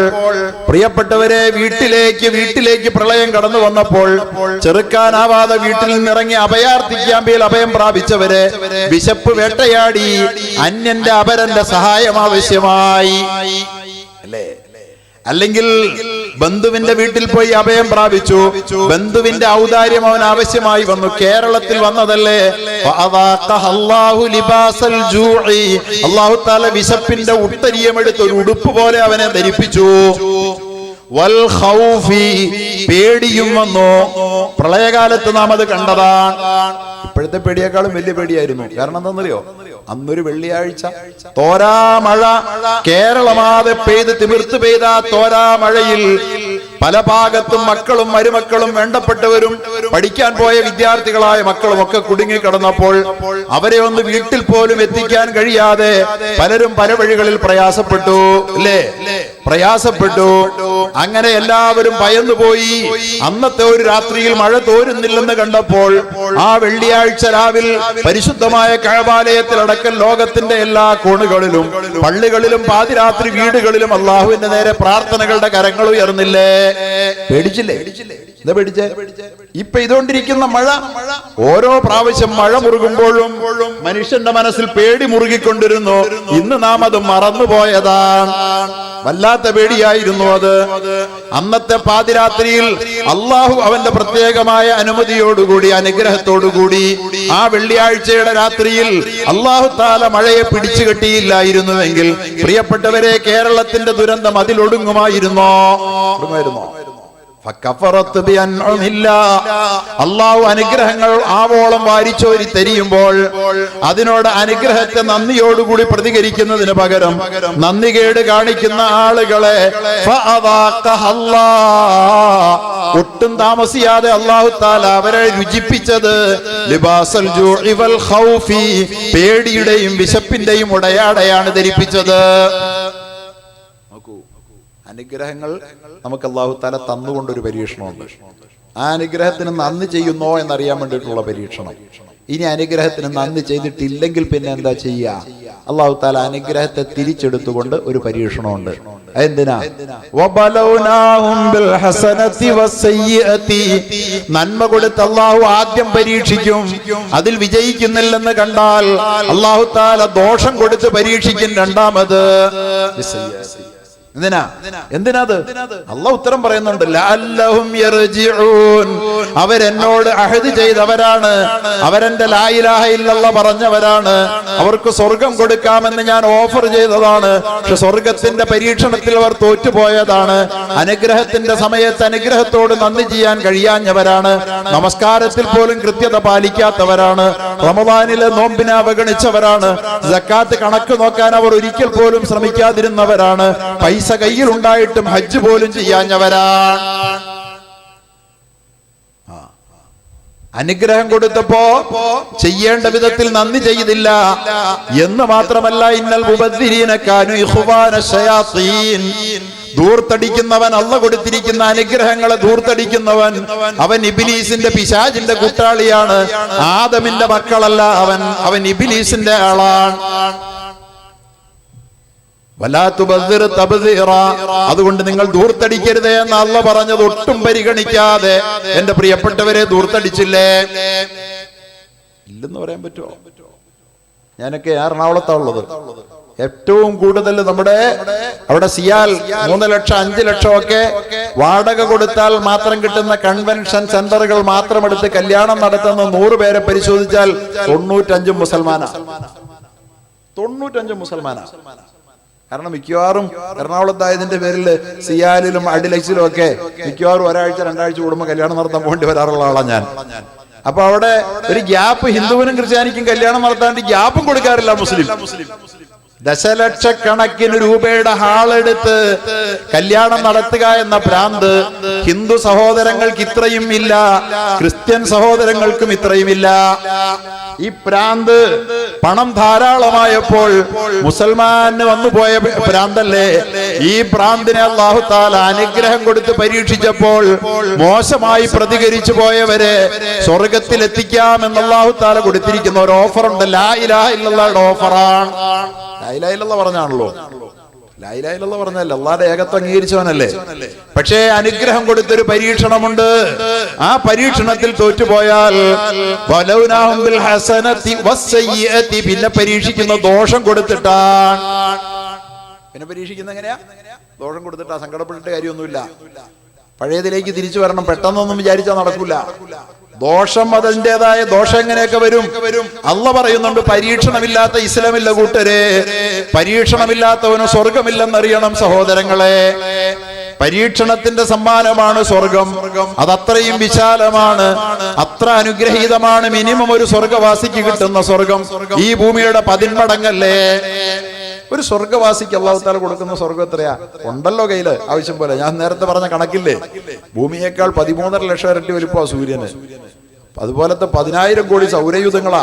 പ്രിയപ്പെട്ടവരെ, വീട്ടിലേക്ക് പ്രളയം കടന്നു വന്നപ്പോൾ ചെറുക്കാനാവാതെ വീട്ടിൽ നിന്നിറങ്ങി അഭയാർത്ഥി ക്യാമ്പിൽ അഭയം പ്രാപിച്ചവരെ വിശപ്പ് വേട്ടയാടി അന്യന്റെ അപരന്റെ സഹായം ആവശ്യമായി. അല്ലേ? അല്ലെങ്കിൽ ബന്ധുവിന്റെ വീട്ടിൽ പോയി അഭയം പ്രാപിച്ചു, ബന്ധുവിന്റെ ഔദാര്യം അവൻ ആവശ്യമായി വന്നു, കേരളത്തിൽ വന്നതല്ലേ, അല്ലാഹു തആല വിശപ്പിന്റെ ഉത്തരീയമെടുത്ത് ഒരു ഉടുപ്പ് പോലെ അവനെ ധരിപ്പിച്ചു. വൽ ഖൗഫി, പേടിയും വന്നു. പ്രളയകാലത്ത് നാം അത് കണ്ടതാണ്. ഇപ്പോഴത്തെ പേടിയേക്കാളും വലിയ പേടിയായിരുന്നു. കാരണം എന്താണെന്നറിയോ? അന്നൊരു വെള്ളിയാഴ്ച തോരാ മഴ കേരളമാകെ പെയ്ത് തിമിർത്ത് പെയ്ത തോരാ മഴയിൽ പല ഭാഗത്തും മക്കളും മരുമക്കളും വേണ്ടപ്പെട്ടവരും പഠിക്കാൻ പോയ വിദ്യാർത്ഥികളായ മക്കളും ഒക്കെ കുടുങ്ങി കിടന്നപ്പോൾ അവരെ ഒന്ന് വീട്ടിൽ പോലും എത്തിക്കാൻ കഴിയാതെ പലരും പല വഴികളിൽ പ്രയാസപ്പെട്ടു, അല്ലേ? പ്രയാസപ്പെട്ടു. അങ്ങനെ എല്ലാവരും ഭയന്നുപോയി. അന്നത്തെ ഒരു രാത്രിയിൽ മഴ തോരുന്നില്ലെന്ന് കണ്ടപ്പോൾ ആ വെള്ളിയാഴ്ച രാവിൽ പരിശുദ്ധമായ കഅബാലയത്തിലടക്കം ലോകത്തിന്റെ എല്ലാ കോണുകളിലും പള്ളികളിലും പാതിരാത്രി വീടുകളിലും അള്ളാഹുവിന്റെ നേരെ പ്രാർത്ഥനകളുടെ കരങ്ങൾ ഉയർന്നില്ലേ? പേടിച്ചില്ലേ? എന്താ പേടിച്ചേ? ഇപ്പൊ ഇതുകൊണ്ടിരിക്കുന്ന മഴ, ഓരോ പ്രാവശ്യം മഴ മുറുകുമ്പോഴും മനുഷ്യന്റെ മനസ്സിൽ പേടി മുറുകിക്കൊണ്ടിരുന്നു. ഇന്ന് നാം അത് മറന്നുപോയതാണ്. വല്ലാത്ത പേടിയായിരുന്നു അത്. അന്നത്തെ പാതിരാത്രിയിൽ അള്ളാഹു അവന്റെ പ്രത്യേകമായ അനുമതിയോടുകൂടി അനുഗ്രഹത്തോടുകൂടി ആ വെള്ളിയാഴ്ചയുടെ രാത്രിയിൽ അള്ളാഹു താല മഴയെ പിടിച്ചു കെട്ടിയില്ലായിരുന്നുവെങ്കിൽ പ്രിയപ്പെട്ടവരെ, കേരളത്തിന്റെ ദുരന്തം അതിലൊടുങ്ങുമായിരുന്നോ? അള്ളാഹു അനുഗ്രഹങ്ങൾ ആവോളം വാരിച്ചോരി തെരിയുമ്പോൾ അതിനോട് അനുഗ്രഹത്തെ നന്ദിയോടുകൂടി പ്രതികരിക്കുന്നതിന് പകരം നന്ദികേട് കാണിക്കുന്ന ആളുകളെ ഒട്ടും താമസിയാതെ അല്ലാഹു തആല അവരെ രുചിപ്പിച്ചത് ലിബാസൽ ജൂഇ വൽ ഖൗഫി, പേടിയുടെയും വിശപ്പിന്റെയും ഉടയാടയാണ് ധരിപ്പിച്ചത്. അനുഗ്രഹങ്ങൾ നമുക്ക് അല്ലാഹു തആല തന്നുകൊണ്ടൊരു പരീക്ഷണമുണ്ട്. ആ അനുഗ്രഹത്തിന് നന്ദി ചെയ്യുന്നോ എന്നറിയാൻ വേണ്ടിയിട്ടുള്ള പരീക്ഷണം. ഇനി അനുഗ്രഹത്തിന് നന്ദി ചെയ്തിട്ടില്ലെങ്കിൽ പിന്നെ എന്താ ചെയ്യുക? അല്ലാഹു തആല അനുഗ്രഹത്തെ തിരിച്ചെടുത്തുകൊണ്ട് ഒരു പരീക്ഷണമുണ്ട്. എന്തിനാ? നന്മ കൊടുത്ത് അല്ലാഹു ആദ്യം പരീക്ഷിക്കും. അതിൽ വിജയിക്കുന്നില്ലെന്ന് കണ്ടാൽ അല്ലാഹു തആല ദോഷം കൊടുത്ത് പരീക്ഷിക്കും രണ്ടാമത്. എന്തിനാത്? അല്ലാഹു ഉത്തരം പറയുന്നുണ്ട്. ലഅല്ലഹും യർജിഊൻ, അവരെന്നോട് അഹദ് ചെയ്തവരാണ്, അവരെന്റെ ലാ ഇലാഹ ഇല്ലല്ലാഹ് പറഞ്ഞവരാണ്, അവർക്ക് സ്വർഗം കൊടുക്കാമെന്ന് ഞാൻ ഓഫർ ചെയ്തതാണ്. പക്ഷെ സ്വർഗത്തിന്റെ പരീക്ഷണത്തിൽ അവർ തോറ്റുപോയതാണ്. അനുഗ്രഹത്തിന്റെ സമയത്ത് അനുഗ്രഹത്തോട് നന്ദി ചെയ്യാൻ കഴിയാഞ്ഞവരാണ്. നമസ്കാരത്തിൽ പോലും കൃത്യത പാലിക്കാത്തവരാണ്. റമദാനിലെ നോമ്പിനെ അവഗണിച്ചവരാണ്. സക്കാത്ത് കണക്ക് നോക്കാൻ അവർ ഒരിക്കൽ പോലും ശ്രമിക്കാതിരുന്നവരാണ്. പൈസ കയ്യിൽ ഉണ്ടായിട്ടും ഹജ്ജ് പോലും ചെയ്യാഞ്ഞവരാണ്. അനുഗ്രഹം കൊടുത്തപ്പോ ചെയ്യേണ്ട വിധത്തിൽ നന്ദി ചെയ്തില്ല എന്ന് മാത്രമല്ല, ഇന്നൽ മുബദ്ദിരീന കാനൂ ഇഖ്വാന ശയാത്തീൻ, ധൂർത്തടിക്കുന്നവൻ, അല്ലാഹു കൊടുത്തിരിക്കുന്ന അനുഗ്രഹങ്ങളെ ധൂർത്തടിക്കുന്നവൻ അവൻ ഇബ്ലീസിന്റെ, പിശാചിന്റെ കൂട്ടാളിയാണ്. ആദമിന്റെ മക്കളല്ല അവൻ ഇബ്ലീസിന്റെ ആളാണ്. അതുകൊണ്ട് നിങ്ങൾ ധൂർത്തടിക്കരുത് എന്ന് അല്ലാഹു പറഞ്ഞത് ഒട്ടും പരിഗണിക്കാതെ എന്റെ പ്രിയപ്പെട്ടവരെ ധൂർത്തടിച്ചില്ലേ? ഇല്ലെന്ന് പറയാൻ പറ്റുമോ? ഞാനൊക്കെ എറണാകുളത്താണ് ഉള്ളത്. ഏറ്റവും കൂടുതൽ നമ്മുടെ അവിടെ സിയാൽ 3 ലക്ഷം 5 ലക്ഷം ഒക്കെ വാടക കൊടുത്താൽ മാത്രം കിട്ടുന്ന കൺവെൻഷൻ സെന്ററുകൾ മാത്രം എടുത്ത് കല്യാണം നടത്തുന്ന 100 പേരെ പരിശോധിച്ചാൽ 95 മുസൽമാനാ. 95 മുസൽമാനാ. കാരണം മിക്കവാറും എറണാകുളത്തായതിന്റെ പേരിൽ സിയാലിലും അഡിലക്സിലും ഒക്കെ മിക്കവാറും ഒരാഴ്ച 2 ആഴ്ച കൂടുമ്പോൾ കല്യാണം നടത്താൻ പോകേണ്ടി വരാറുള്ള ആളാണ് ഞാൻ. അപ്പൊ അവിടെ ഒരു ഗ്യാപ്പ് ഹിന്ദുവിനും ക്രിസ്ത്യാനിക്കും കല്യാണം നടത്താണ്ട് ഗ്യാപ്പും കൊടുക്കാറില്ല മുസ്ലിം. ദശലക്ഷക്കണക്കിന് രൂപയുടെ ഹാളെടുത്ത് കല്യാണം നടത്തുക എന്ന ഭ്രാന്ത് ഹിന്ദു സഹോദരങ്ങൾക്ക് ഇത്രയും ഇല്ല, ക്രിസ്ത്യൻ സഹോദരങ്ങൾക്കും ഇത്രയും ഇല്ല. ഈ ഭ്രാന്ത് പണം ധാരാളമായപ്പോൾ മുസൽമാന് വന്നുപോയ ഭ്രാന്തല്ലേ? ഈ ഭ്രാന്തിനെ അല്ലാഹു തആല അനുഗ്രഹം കൊടുത്ത് പരീക്ഷിച്ചപ്പോൾ മോശമായി പ്രതികരിച്ചു പോയവരെ സ്വർഗത്തിൽ എത്തിക്കാമെന്ന് അല്ലാഹു തആല കൊടുത്തിരിക്കുന്ന ഒരു ഓഫറുണ്ട്. ലാ ഇലാഹ ഇല്ലല്ലാഹുടെ ഓഫറാണ്. ലാ ഇലാഹ ഇല്ലല്ലാഹ് പറഞ്ഞാണല്ലോ. ലാ ഇലാഹ ഇല്ലല്ലാഹ് പറഞ്ഞല്ല, അല്ലാഹുവിന്റെ ഏകത്വം അംഗീകരിച്ചവനല്ലേ. പക്ഷേ അനുഗ്രഹം കൊടുത്തൊരു പരീക്ഷണമുണ്ട്. ആ പരീക്ഷണത്തിൽ തോറ്റുപോയാൽ പിന്നെ പരീക്ഷിക്കുന്ന ദോഷം കൊടുത്തിട്ടാണ്. പിന്നെ പരീക്ഷിക്കുന്ന എങ്ങനെയാ? ദോഷം കൊടുത്തിട്ടാ, സങ്കടപ്പെട്ടിട്ട് കാര്യമൊന്നുമില്ല. പഴയതിലേക്ക് തിരിച്ചു വരണം. പെട്ടെന്നൊന്നും വിചാരിച്ചാൽ നടക്കൂല. ദോഷം അതിൻ്റെതായ ദോഷം എങ്ങനെയൊക്കെ വരും. അള്ള പറയുന്നുണ്ട്, പരീക്ഷണമില്ലാത്ത ഇസ്ലാമില്ല കൂട്ടരെ, പരീക്ഷണമില്ലാത്തവന് സ്വർഗമില്ലെന്നറിയണം സഹോദരങ്ങളെ. പരീക്ഷണത്തിന്റെ സമ്മാനമാണ് സ്വർഗം. അതത്രയും വിശാലമാണ്, അത്ര അനുഗ്രഹീതമാണ്. മിനിമം ഒരു സ്വർഗവാസിക്ക് കിട്ടുന്ന സ്വർഗം ഈ ഭൂമിയുടെ 10 മടങ്ങല്ലേ. ഒരു സ്വർഗവാസിക്ക് അല്ലാഹു തആല കൊടുക്കുന്ന സ്വർഗം എത്രയാ? ഉണ്ടല്ലോ കയ്യില് ആവശ്യം പോലെ. ഞാൻ നേരത്തെ പറഞ്ഞ കണക്കില്ലേ, ഭൂമിയേക്കാൾ 13.5 ലക്ഷം ഇരട്ടി വലിപ്പമാണ് സൂര്യന്. അതുപോലത്തെ 10,000 കോടി സൗരയൂഥങ്ങളാ,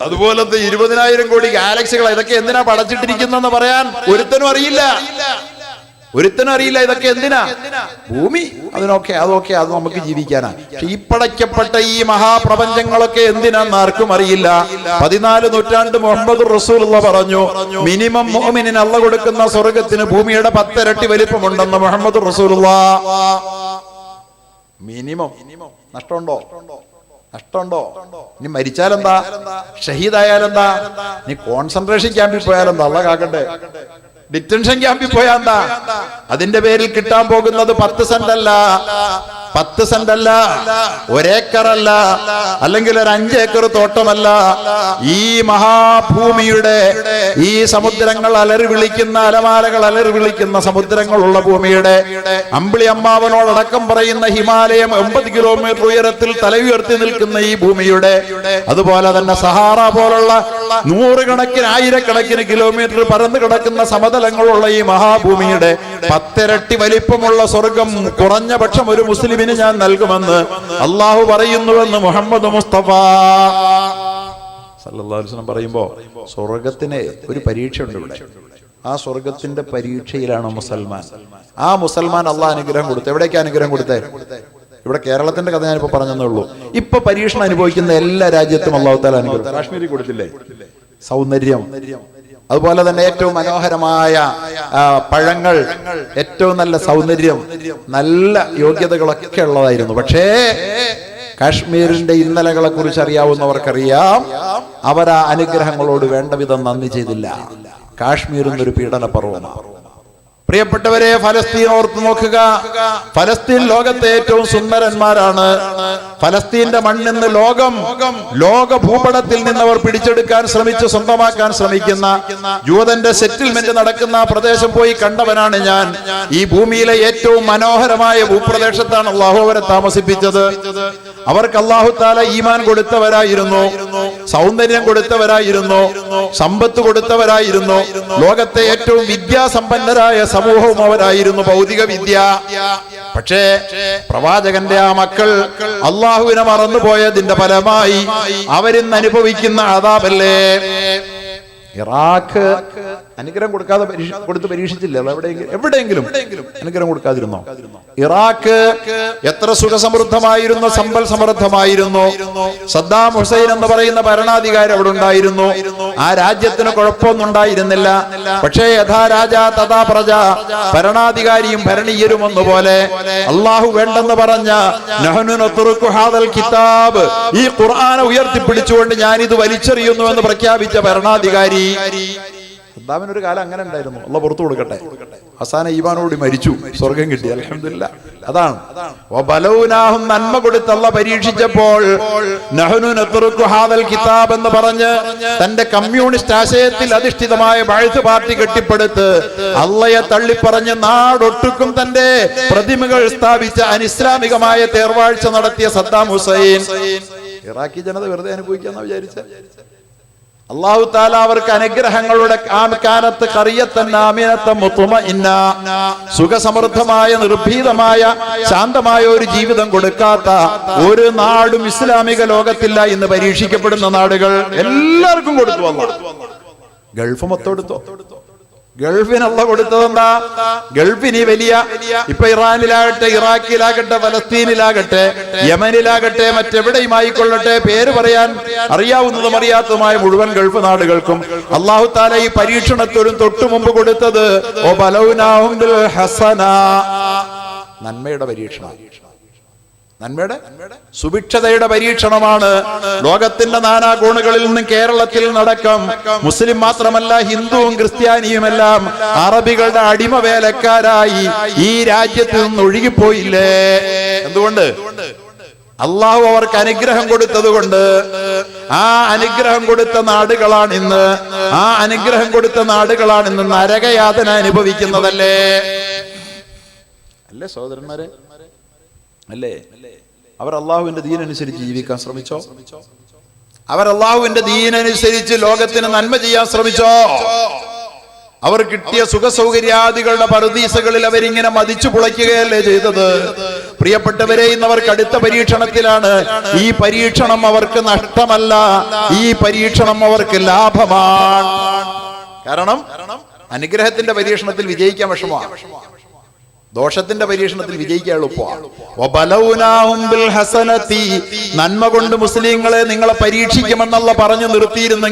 അതുപോലത്തെ 20,000 കോടി ഗാലക്സികളാ. ഇതൊക്കെ എന്തിനാ പടച്ചിട്ടിരിക്കുന്നെന്ന് പറയാൻ ഒരുത്തനും അറിയില്ല. ഇതൊക്കെ എന്തിനാ? ഭൂമി അതൊക്കെ അത് നമുക്ക് ജീവിക്കാനാ. പക്ഷെ ഈ പടയ്ക്കപ്പെട്ട ഈ മഹാപ്രപഞ്ചങ്ങളൊക്കെ എന്തിനാന്ന് ആർക്കും അറിയില്ല. 14 നൂറ്റാണ്ട് മുഹമ്മദ് റസൂലുള്ള പറഞ്ഞു, മിനിമം മുഅ്മിനിന് അല്ലാഹു കൊടുക്കുന്ന സ്വർഗത്തിന് ഭൂമിയുടെ 10 ഇരട്ടി വലിപ്പമുണ്ടെന്ന് മുഹമ്മദ് റസൂലുള്ള. മിനിമം. നഷ്ടമുണ്ടോ? ഇനി മരിച്ചാലെന്താ? ഷഹീദായാലെന്താ? ഇനി കോൺസെൻട്രേഷൻ ക്യാമ്പിൽ പോയാലെന്താ? അല്ലാഹു കാക്കട്ടെ. ഡിറ്റൻഷൻ ക്യാമ്പിൽ പോയാ എന്താ? അതിന്റെ പേരിൽ കിട്ടാൻ പോകുന്നത് 10 സെന്റ് അല്ല, 1 ഏക്കറല്ല, അല്ലെങ്കിൽ ഒരു 5 ഏക്കർ തോട്ടമല്ല. ഈ മഹാഭൂമിയുടെ ഈ സമുദ്രങ്ങൾ അലറി വിളിക്കുന്ന, അലമാലകൾ അലറി വിളിക്കുന്ന സമുദ്രങ്ങളുള്ള ഭൂമിയുടെ, അമ്പിളി അമ്മാവനോടക്കം പറയുന്ന ഹിമാലയം 80 കിലോമീറ്റർ ഉയരത്തിൽ തലയുയർത്തി നിൽക്കുന്ന ഈ ഭൂമിയുടെ, അതുപോലെ തന്നെ സഹാറ പോലുള്ള 100 കണക്കിന് 1000 കിലോമീറ്റർ പരന്നു കിടക്കുന്ന സമതലങ്ങളുള്ള ഈ മഹാഭൂമിയുടെ 10 ഇരട്ടി വലിപ്പമുള്ള സ്വർഗം കുറഞ്ഞ പക്ഷം ഒരു മുസ്ലിമിന് ഞാൻ നൽകുമെന്ന് അള്ളാഹു പറയുന്നുവെന്ന് മുഹമ്മദ് മുസ്തഫ സല്ലല്ലാഹു അലൈഹി വസല്ലം പറയുമ്പോ, സ്വർഗത്തിന് ഒരു പരീക്ഷയുണ്ട് ഇവിടെ. ആ സ്വർഗത്തിന്റെ പരീക്ഷയിലാണ് മുസൽമാൻ. ആ മുസൽമാൻ അള്ളാഹ് അനുഗ്രഹം കൊടുത്തു. എവിടേക്കാ അനുഗ്രഹം കൊടുത്തേ? ഇവിടെ കേരളത്തിന്റെ കഥ ഞാനിപ്പോ പറഞ്ഞതേ ഉള്ളൂ. ഇപ്പൊ പരീക്ഷണം അനുഭവിക്കുന്ന എല്ലാ രാജ്യത്തും അള്ളാഹു തആല അനുഗ്രഹം. കാശ്മീരിൽ കൊടുത്തില്ലേ? സൗന്ദര്യം, അതുപോലെ തന്നെ ഏറ്റവും മനോഹരമായ പഴങ്ങൾ, ഏറ്റവും നല്ല സൗന്ദര്യം, നല്ല യോഗ്യതകളൊക്കെ ഉള്ളതായിരുന്നു. പക്ഷേ കാശ്മീരിന്റെ ഇന്നലകളെ കുറിച്ച് അറിയാവുന്നവർക്കറിയാം, അവർ ആ അനുഗ്രഹങ്ങളോട് വേണ്ട വിധം നന്ദി ചെയ്തില്ല. കാശ്മീർ എന്നൊരു പീഡന പർവ്വമാണ്. പ്രിയപ്പെട്ടവരെ, ഫലസ്തീൻ ഓർത്ത് നോക്കുക. ഫലസ്തീൻ ലോകത്തെ ഏറ്റവും സുന്ദരന്മാരാണ്. ഫലസ്തീന്റെ മണ്ണിന്ന് ലോക ഭൂപടത്തിൽ നിന്ന് അവർ പിടിച്ചെടുക്കാൻ ശ്രമിച്ച് സ്വന്തമാക്കാൻ ശ്രമിക്കുന്ന ജൂതന്റെ സെറ്റിൽമെന്റ് നടക്കുന്ന പ്രദേശം പോയി കണ്ടവനാണ് ഞാൻ. ഈ ഭൂമിയിലെ ഏറ്റവും മനോഹരമായ ഭൂപ്രദേശത്താണ് അള്ളാഹു അവരെ താമസിപ്പിച്ചത്. അവർക്ക് അള്ളാഹു തആല ഈമാൻ കൊടുത്തവരായിരുന്നു, സൗന്ദര്യം കൊടുത്തവരായിരുന്നു, സമ്പത്ത് കൊടുത്തവരായിരുന്നു, ലോകത്തെ ഏറ്റവും വിദ്യാസമ്പന്നരായ സമൂഹവും അവരായിരുന്നു, ഭൗതിക വിദ്യ. പക്ഷേ പ്രവാചകന്റെ ആ മക്കൾ അള്ളാഹുവിനെ മറന്നുപോയതിന്റെ ഫലമായി അവരിന്ന് അനുഭവിക്കുന്ന അദാബല്ലേ. ഇറാഖ് അനുഗ്രഹം കൊടുക്കാതെ കൊടുത്ത് പരീക്ഷിച്ചില്ല. എവിടെയെങ്കിലും അനുഗ്രഹം കൊടുക്കാതിരുന്നോ? ഇറാഖ് എത്ര സുഖസമൃദ്ധമായിരുന്നു, സമ്പൽ സമൃദ്ധമായിരുന്നു. സദ്ദാം ഹുസൈൻ എന്ന് പറയുന്ന ഭരണാധികാരി അവിടെ ഉണ്ടായിരുന്നു. ആ രാജ്യത്തിന് കുഴപ്പമൊന്നും ഉണ്ടായിരുന്നില്ല. പക്ഷേ യഥാ രാജ തഥാ പ്രജ, ഭരണാധികാരിയും ഭരണീയരും ഒന്നുപോലെ. അള്ളാഹു വേണ്ടെന്ന് പറഞ്ഞ നഹ്നു നത്റുകു ഹാദൽ കിതാബ്, ഈ ഖുർആനെ ഉയർത്തിപ്പിടിച്ചുകൊണ്ട് ഞാൻ ഇത് വലിച്ചെറിയുന്നു എന്ന് പ്രഖ്യാപിച്ച ഭരണാധികാരി. സദ്ദാമിനൊരു കാലം അങ്ങനെ ഉണ്ടായിരുന്നു. അള്ളാഹ് പുറത്തു കൊടുക്കട്ടെ. അവസാനം ഈമാനോട് മരിച്ചു, സ്വർഗം കിട്ടി, അൽഹംദുലില്ലാഹ്. അതാണ് വബലൗനാഹും, നന്മ കൊടുത്ത് അള്ളാഹ് പരീക്ഷിച്ചപ്പോൾ നഹ്നു നത്റുകു ഹാദൽ കിതാബ് എന്ന് പറഞ്ഞ് തന്റെ കമ്മ്യൂണിസ്റ്റ് ആശയത്തിൽ അധിഷ്ഠിതമായ ബഅ്ത്ത് പാർട്ടി കെട്ടിപ്പടുത്ത് അള്ളയെ തള്ളിപ്പറഞ്ഞ് നാടൊട്ടുക്കും തന്റെ പ്രതിമകൾ സ്ഥാപിച്ച അനിസ്ലാമികമായ തേർവാഴ്ച നടത്തിയ സദ്ദാം ഹുസൈൻ ഇറാഖി ജനത വെറുതെ അനുഭവിക്കാന്ന് വിചാരിച്ച അല്ലാഹു തആല അവർക്ക് അനുഗ്രഹങ്ങളുടെ കാനത്ത് ഖറിയത്തൻ ആമിനത്തൻ മുത്മഇന്ന, സുഖസമൃദ്ധമായ നിർഭീതമായ ശാന്തമായ ഒരു ജീവിതം കൊടുക്കാത്ത ഒരു നാടും ഇസ്ലാമിക ലോകത്തില്ല. ഇന്ന് പരീക്ഷിക്കപ്പെടുന്ന നാടുകൾ എല്ലാവർക്കും കൊടുത്തു. അല്ലാഹ് ഗൾഫ് മൊത്തം കൊടുത്തു. ഗൾഫിന് അള്ളാഹ് കൊടുത്തതെന്താ? ഗൾഫിന് വലിയ ഇപ്പൊ ഇറാനിലാകട്ടെ, ഇറാഖിലാകട്ടെ, ഫലസ്തീനിലാകട്ടെ, യമനിലാകട്ടെ, മറ്റെവിടെയും ആയിക്കൊള്ളട്ടെ, പേര് പറയാൻ അറിയാവുന്നതും അറിയാത്തതുമായ മുഴുവൻ ഗൾഫ് നാടുകൾക്കും അള്ളാഹു തആല ഈ പരീക്ഷണത്തോടും തൊട്ടു മുമ്പ് കൊടുത്തത് ബലൗനാഹും ബിൽ ഹസന, നന്മയുടെ പരീക്ഷണം. നന്മയുടെ സുഭിക്ഷതയുടെ പരീക്ഷണമാണ്. ലോകത്തിന്റെ നാനാകോണുകളിൽ നിന്നും കേരളത്തിൽ നടക്കം മുസ്ലിം മാത്രമല്ല ഹിന്ദുവും ക്രിസ്ത്യാനിയുമെല്ലാം അറബികളുടെ അടിമ വേലക്കാരായി ഈ രാജ്യത്ത് നിന്ന് ഒഴുകിപ്പോയില്ലേ? എന്തുകൊണ്ട്? അള്ളാഹു അവർക്ക് അനുഗ്രഹം കൊടുത്തത് കൊണ്ട്. ആ അനുഗ്രഹം കൊടുത്ത നാടുകളാണ് ഇന്ന് നരകയാതന അനുഭവിക്കുന്നതല്ലേ? അല്ലേ സഹോദരന്മാരെ? അല്ലേ? അവർ അള്ളാഹുവിന്റെ ദീനനുസരിച്ച് ജീവിക്കാൻ ശ്രമിച്ചോ? അവർ അള്ളാഹുവിന്റെ ദീനനുസരിച്ച് ലോകത്തിന് നന്മ ചെയ്യാൻ ശ്രമിച്ചോ? അവർ കിട്ടിയ സുഖസൗകര്യാദികളുടെ പറുദീസകളിൽ അവരിങ്ങനെ മതിച്ചു പുളയ്ക്കുകയല്ലേ ചെയ്തത്? പ്രിയപ്പെട്ടവരെ, ഇന്ന് അവർക്ക് അടുത്ത പരീക്ഷണത്തിലാണ്. ഈ പരീക്ഷണം അവർക്ക് നഷ്ടമല്ല, ഈ പരീക്ഷണം അവർക്ക് ലാഭമാണ്. കാരണം അനുഗ്രഹത്തിന്റെ പരീക്ഷണത്തിൽ വിജയിക്കാൻ വിഷമമാണ്, ദോഷത്തിന്റെ പരീക്ഷണത്തിൽ വിജയിക്കാൻ എളുപ്പമാണ്. നന്മ കൊണ്ട് മുസ്ലിങ്ങളെ നിങ്ങളെ പരീക്ഷിക്കുമെന്നുള്ള പറഞ്ഞു നിർത്തിയിരുന്നെങ്കിൽ